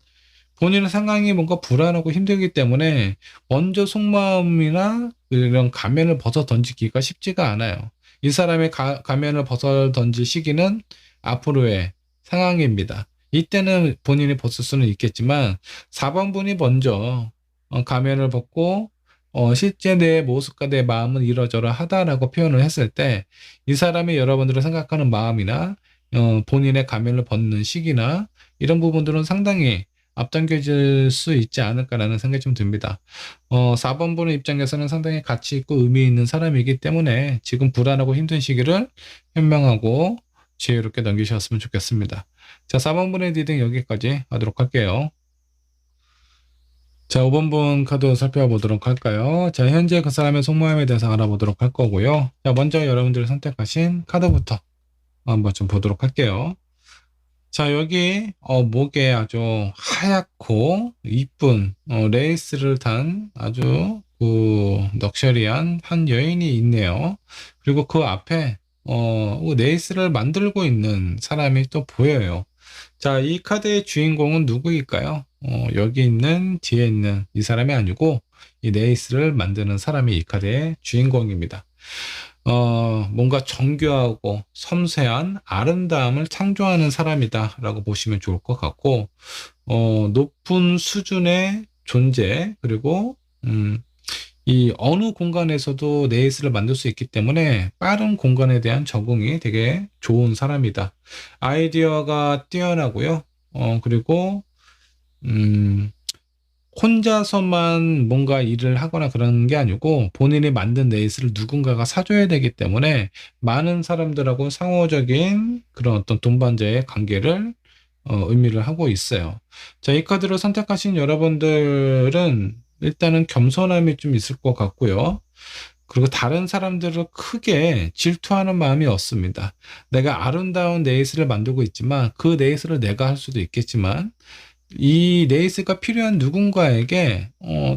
본인의 상황이 뭔가 불안하고 힘들기 때문에 먼저 속마음이나 이런 가면을 벗어 던지기가 쉽지가 않아요. 이 사람의 가면을 벗어 던질 시기는 앞으로의 상황입니다. 이때는 본인이 벗을 수는 있겠지만 4번 분이 먼저 가면을 벗고 실제 내 모습과 내 마음은 이러저러 하다라고 표현을 했을 때 이 사람이 여러분들을 생각하는 마음이나 본인의 가면을 벗는 시기나 이런 부분들은 상당히 앞당겨질 수 있지 않을까라는 생각이 좀 듭니다. 4번 분의 입장에서는 상당히 가치 있고 의미 있는 사람이기 때문에 지금 불안하고 힘든 시기를 현명하고 지혜롭게 넘기셨으면 좋겠습니다. 자, 4번 분의 리딩 여기까지 하도록 할게요. 자, 5번 분 카드 살펴보도록 할까요? 자, 현재 그 사람의 속마음에 대해서 알아보도록 할 거고요. 자, 먼저 여러분들이 선택하신 카드부터 한번 좀 보도록 할게요. 자, 여기 목에 아주 하얗고 이쁜 레이스를 단 아주 그 럭셔리한 한 여인이 있네요. 그리고 그 앞에 레이스를 만들고 있는 사람이 또 보여요. 자, 이 카드의 주인공은 누구일까요? 여기 있는 뒤에 있는 이 사람이 아니고 이 레이스를 만드는 사람이 이 카드의 주인공입니다. 뭔가 정교하고 섬세한 아름다움을 창조하는 사람이다 라고 보시면 좋을 것 같고, 높은 수준의 존재, 그리고 이 어느 공간에서도 레이스를 만들 수 있기 때문에 빠른 공간에 대한 적응이 되게 좋은 사람이다. 아이디어가 뛰어나고요. 그리고 혼자서만 뭔가 일을 하거나 그런 게 아니고 본인이 만든 레이스를 누군가가 사줘야 되기 때문에 많은 사람들하고 상호적인 그런 어떤 동반자의 관계를 의미를 하고 있어요. 자, 이 카드를 선택하신 여러분들은 일단은 겸손함이 좀 있을 것 같고요. 그리고 다른 사람들을 크게 질투하는 마음이 없습니다. 내가 아름다운 레이스를 만들고 있지만 그 레이스를 내가 할 수도 있겠지만 이 레이스가 필요한 누군가에게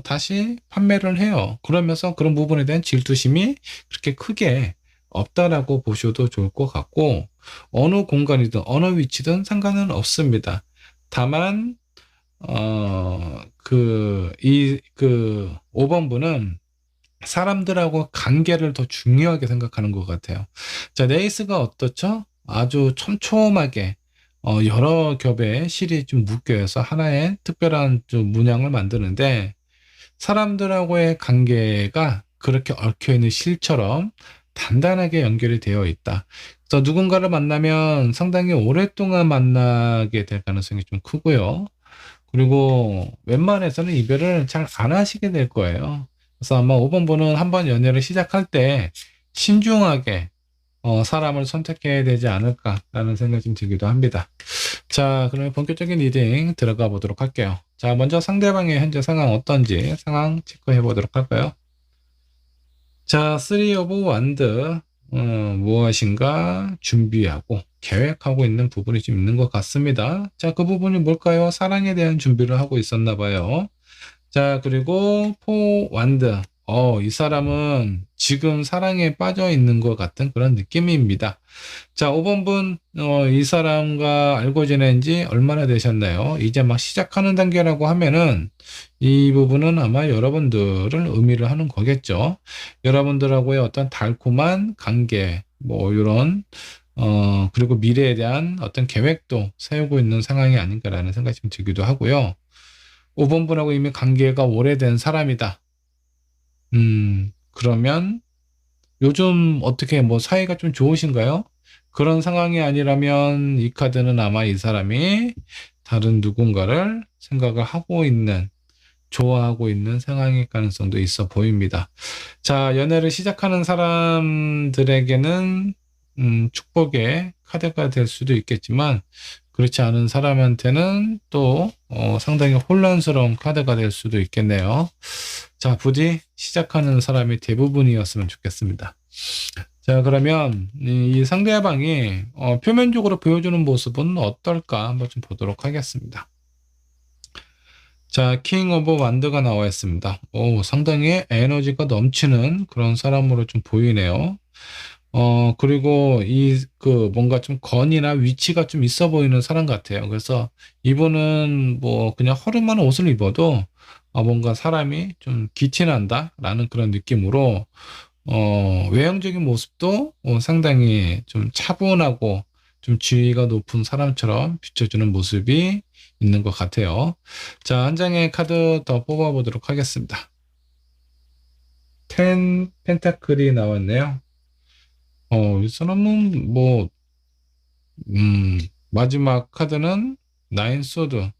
다시 판매를 해요. 그러면서 그런 부분에 대한 질투심이 그렇게 크게 없다라고 보셔도 좋을 것 같고, 어느 공간이든 어느 위치든 상관은 없습니다. 다만 5번 분은 사람들하고 관계를 더 중요하게 생각하는 것 같아요. 자, 레이스가 어떻죠? 아주 촘촘하게 여러 겹의 실이 좀 묶여서 하나의 특별한 좀 문양을 만드는데, 사람들하고의 관계가 그렇게 얽혀있는 실처럼 단단하게 연결이 되어 있다. 그래서 누군가를 만나면 상당히 오랫동안 만나게 될 가능성이 좀 크고요. 그리고 웬만해서는 이별을 잘 안 하시게 될 거예요. 그래서 아마 5번 분은 한번 연애를 시작할 때 신중하게 사람을 선택해야 되지 않을까라는 생각이 좀 들기도 합니다. 자, 그러면 본격적인 리딩 들어가 보도록 할게요. 자, 먼저 상대방의 현재 상황 어떤지 상황 체크해 보도록 할까요? 자, 3 오브 완드 무엇인가 준비하고 계획하고 있는 부분이 좀 있는 것 같습니다. 자, 그 부분이 뭘까요? 사랑에 대한 준비를 하고 있었나 봐요. 자, 그리고 4 완드 이 사람은 지금 사랑에 빠져 있는 것 같은 그런 느낌입니다. 자, 5번 분, 이 사람과 알고 지낸 지 얼마나 되셨나요? 이제 막 시작하는 단계라고 하면은 이 부분은 아마 여러분들을 의미를 하는 거겠죠. 여러분들하고의 어떤 달콤한 관계, 뭐, 이런, 그리고 미래에 대한 어떤 계획도 세우고 있는 상황이 아닌가라는 생각이 좀 들기도 하고요. 5번 분하고 이미 관계가 오래된 사람이다. 그러면 요즘 어떻게 뭐 사이가 좀 좋으신가요? 그런 상황이 아니라면 이 카드는 아마 이 사람이 다른 누군가를 생각을 하고 있는, 좋아하고 있는 상황일 가능성도 있어 보입니다. 자, 연애를 시작하는 사람들에게는 축복의 카드가 될 수도 있겠지만 그렇지 않은 사람한테는 또 상당히 혼란스러운 카드가 될 수도 있겠네요. 자, 부디 시작하는 사람이 대부분이었으면 좋겠습니다. 자, 그러면 이 상대방이 표면적으로 보여주는 모습은 어떨까 한번 좀 보도록 하겠습니다. 자, 킹 오브 완드가 나와 있습니다. 상당히 에너지가 넘치는 그런 사람으로 좀 보이네요. 그리고 뭔가 좀 건이나 위치가 좀 있어 보이는 사람 같아요. 그래서 이분은 뭐 그냥 허름한 옷을 입어도 뭔가 사람이 좀 기티 난다라는 그런 느낌으로 외형적인 모습도 상당히 좀 차분하고 좀 지위가 높은 사람처럼 비춰주는 모습이 있는 것 같아요. 자, 한 장의 카드 더 뽑아보도록 하겠습니다. 10 펜타클이 나왔네요. 이 사람은 뭐, 마지막 카드는 9 소드.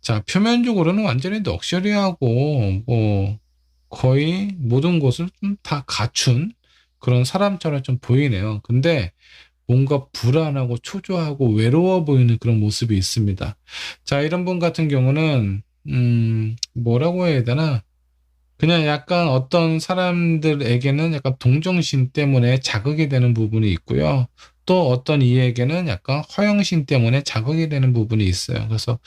자, 표면적으로는 완전히 럭셔리하고, 뭐, 거의 모든 것을 좀 다 갖춘 그런 사람처럼 좀 보이네요. 근데 뭔가 불안하고 초조하고 외로워 보이는 그런 모습이 있습니다. 자, 이런 분 같은 경우는, 뭐라고 해야 되나? 그냥 약간 어떤 사람들에게는 약간 동정심 때문에 자극이 되는 부분이 있고요. 또 어떤 이에게는 약간 허영심 때문에 자극이 되는 부분이 있어요. 그래서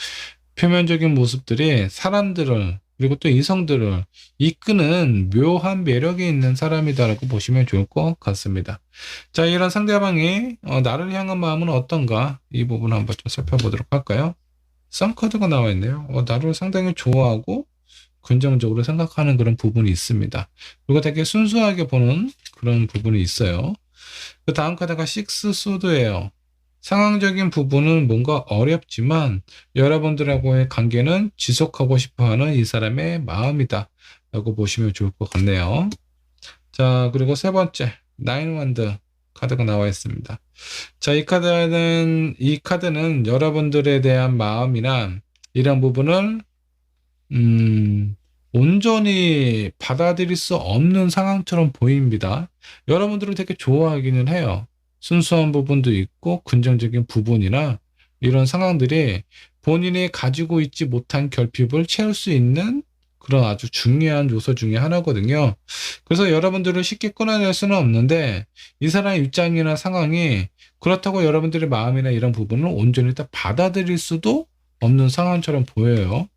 표면적인 모습들이 사람들을 그리고 또 이성들을 이끄는 묘한 매력이 있는 사람이다라고 보시면 좋을 것 같습니다. 자, 이런 상대방이 나를 향한 마음은 어떤가? 이 부분 한번 좀 살펴보도록 할까요? 썬카드가 나와 있네요. 나를 상당히 좋아하고 긍정적으로 생각하는 그런 부분이 있습니다. 그리고 되게 순수하게 보는 그런 부분이 있어요. 그 다음 카드가 식스 소드예요. 상황적인 부분은 뭔가 어렵지만 여러분들하고의 관계는 지속하고 싶어하는 이 사람의 마음이다 라고 보시면 좋을 것 같네요. 자, 그리고 세 번째 나인 원드 카드가 나와 있습니다. 자, 이 카드는 여러분들에 대한 마음이나 이런 부분을 온전히 받아들일 수 없는 상황처럼 보입니다. 여러분들은 되게 좋아하기는 해요. 순수한 부분도 있고 긍정적인 부분이나 이런 상황들이 본인이 가지고 있지 못한 결핍을 채울 수 있는 그런 아주 중요한 요소 중에 하나거든요. 그래서 여러분들을 쉽게 끊어낼 수는 없는데 이 사람의 입장이나 상황이 그렇다고 여러분들의 마음이나 이런 부분을 온전히 다 받아들일 수도 없는 상황처럼 보여요.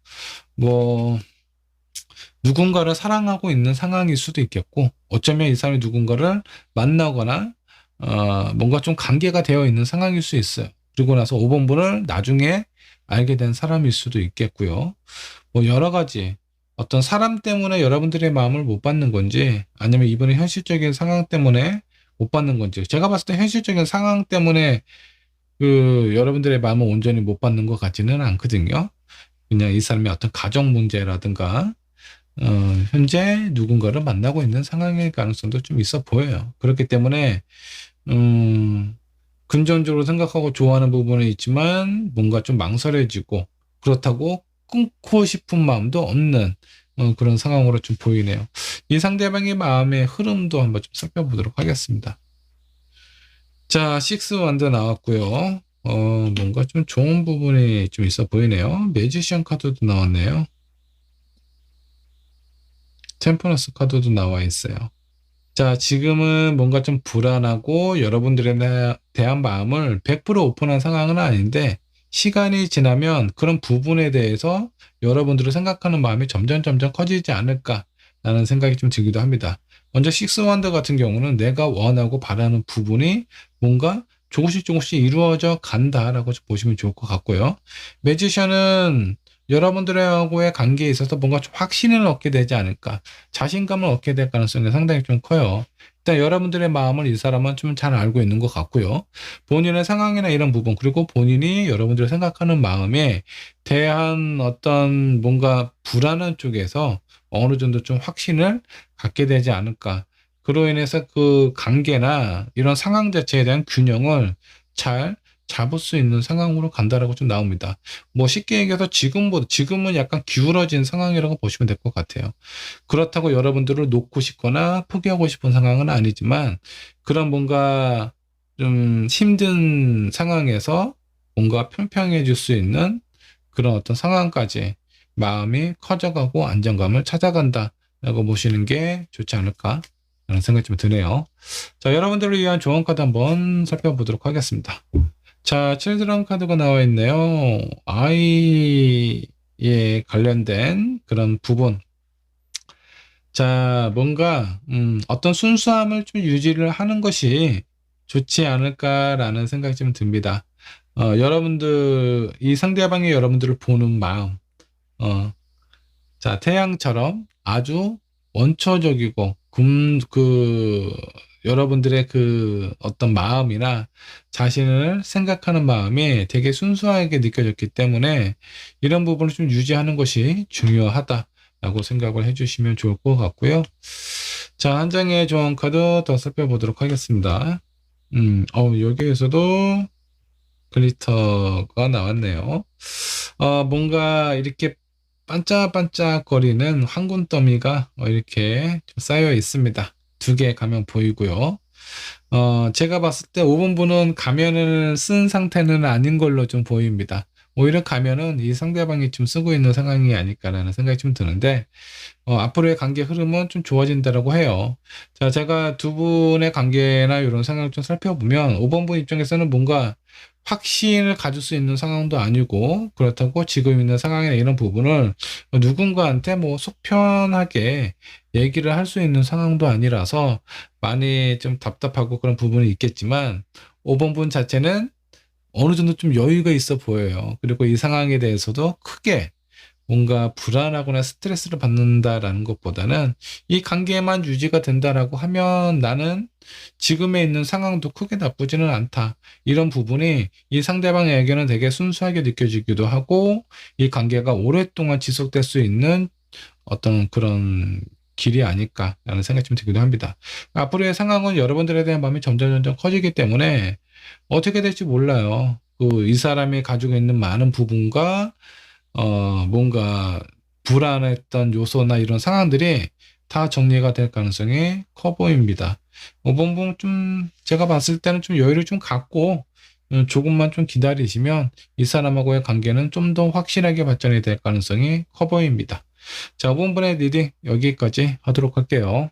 뭐 누군가를 사랑하고 있는 상황일 수도 있겠고 어쩌면 이 사람이 누군가를 만나거나 뭔가 좀 관계가 되어 있는 상황일 수 있어요. 그리고 나서 5번 분을 나중에 알게 된 사람일 수도 있겠고요. 뭐 여러 가지 어떤 사람 때문에 여러분들의 마음을 못 받는 건지 아니면 이번에 현실적인 상황 때문에 못 받는 건지 제가 봤을 때 현실적인 상황 때문에 여러분들의 마음을 온전히 못 받는 것 같지는 않거든요. 그냥 이 사람의 어떤 가정 문제라든가 현재 누군가를 만나고 있는 상황일 가능성도 좀 있어 보여요. 그렇기 때문에 긍정적으로 생각하고 좋아하는 부분은 있지만 뭔가 좀 망설여지고 그렇다고 끊고 싶은 마음도 없는 그런 상황으로 좀 보이네요. 이 상대방의 마음의 흐름도 한번 좀 살펴보도록 하겠습니다. 자, 6 원드 나왔고요. 뭔가 좀 좋은 부분이 좀 있어 보이네요. 매지션 카드도 나왔네요. 템퍼런스 카드도 나와 있어요. 자, 지금은 뭔가 좀 불안하고 여러분들에 대한 마음을 100% 오픈한 상황은 아닌데 시간이 지나면 그런 부분에 대해서 여러분들을 생각하는 마음이 점점 커지지 않을까 라는 생각이 좀 들기도 합니다. 먼저 식스 원더 같은 경우는 내가 원하고 바라는 부분이 뭔가 조금씩 이루어져 간다라고 보시면 좋을 것 같고요. 매지션은 여러분들하고의 관계에 있어서 뭔가 좀 확신을 얻게 되지 않을까, 자신감을 얻게 될 가능성이 상당히 좀 커요. 일단 여러분들의 마음을 이 사람은 좀 잘 알고 있는 것 같고요. 본인의 상황이나 이런 부분, 그리고 본인이 여러분들을 생각하는 마음에 대한 어떤 뭔가 불안한 쪽에서 어느 정도 좀 확신을 갖게 되지 않을까. 그로 인해서 그 관계나 이런 상황 자체에 대한 균형을 잘 잡을 수 있는 상황으로 간다라고 좀 나옵니다. 뭐 쉽게 얘기해서 지금은 약간 기울어진 상황이라고 보시면 될 것 같아요. 그렇다고 여러분들을 놓고 싶거나 포기하고 싶은 상황은 아니지만, 그런 뭔가 좀 힘든 상황에서 뭔가 평평해질 수 있는 그런 어떤 상황까지 마음이 커져가고 안정감을 찾아간다라고 보시는 게 좋지 않을까 라는 생각이 좀 드네요. 자, 여러분들을 위한 조언 카드 한번 살펴보도록 하겠습니다. 자, 칠드런 카드가 나와 있네요. 아이에 관련된 그런 부분. 자, 뭔가 어떤 순수함을 좀 유지를 하는 것이 좋지 않을까라는 생각이 좀 듭니다. 여러분들, 이 상대방이 여러분들을 보는 마음, 자, 태양처럼 아주 원초적이고, 여러분들의 그 어떤 마음이나 자신을 생각하는 마음이 되게 순수하게 느껴졌기 때문에 이런 부분을 좀 유지하는 것이 중요하다라고 생각을 해주시면 좋을 것 같고요. 자, 한 장의 조언 카드 더 살펴보도록 하겠습니다. 여기에서도 글리터가 나왔네요. 뭔가 이렇게 반짝반짝거리는 황금 더미가 이렇게 좀 쌓여 있습니다. 2개 가면 보이고요. 제가 봤을 때 5번분은 가면을 쓴 상태는 아닌 걸로 좀 보입니다. 오히려 가면은 이 상대방이 좀 쓰고 있는 상황이 아닐까라는 생각이 좀 드는데, 앞으로의 관계 흐름은 좀 좋아진다라고 해요. 자, 제가 두 분의 관계나 이런 상황을 좀 살펴보면 5번분 입장에서는 뭔가 확신을 가질 수 있는 상황도 아니고, 그렇다고 지금 있는 상황이나 이런 부분을 누군가한테 뭐 속편하게 얘기를 할 수 있는 상황도 아니라서 많이 좀 답답하고 그런 부분이 있겠지만, 5번분 자체는 어느 정도 좀 여유가 있어 보여요. 그리고 이 상황에 대해서도 크게 뭔가 불안하거나 스트레스를 받는다라는 것보다는 이 관계만 유지가 된다라고 하면 나는 지금에 있는 상황도 크게 나쁘지는 않다. 이런 부분이 이 상대방에게는 되게 순수하게 느껴지기도 하고, 이 관계가 오랫동안 지속될 수 있는 어떤 그런 길이 아닐까라는 생각이 좀 들기도 합니다. 앞으로의 상황은 여러분들에 대한 마음이 점점 커지기 때문에 어떻게 될지 몰라요. 이 사람이 가지고 있는 많은 부분과 뭔가 불안했던 요소나 이런 상황들이 다 정리가 될 가능성이 커 보입니다. 뭔가 좀 제가 봤을 때는 좀 여유를 좀 갖고 조금만 좀 기다리시면 이 사람하고의 관계는 좀 더 확실하게 발전이 될 가능성이 커 보입니다. 자, 5번분의 리딩 여기까지 하도록 할게요.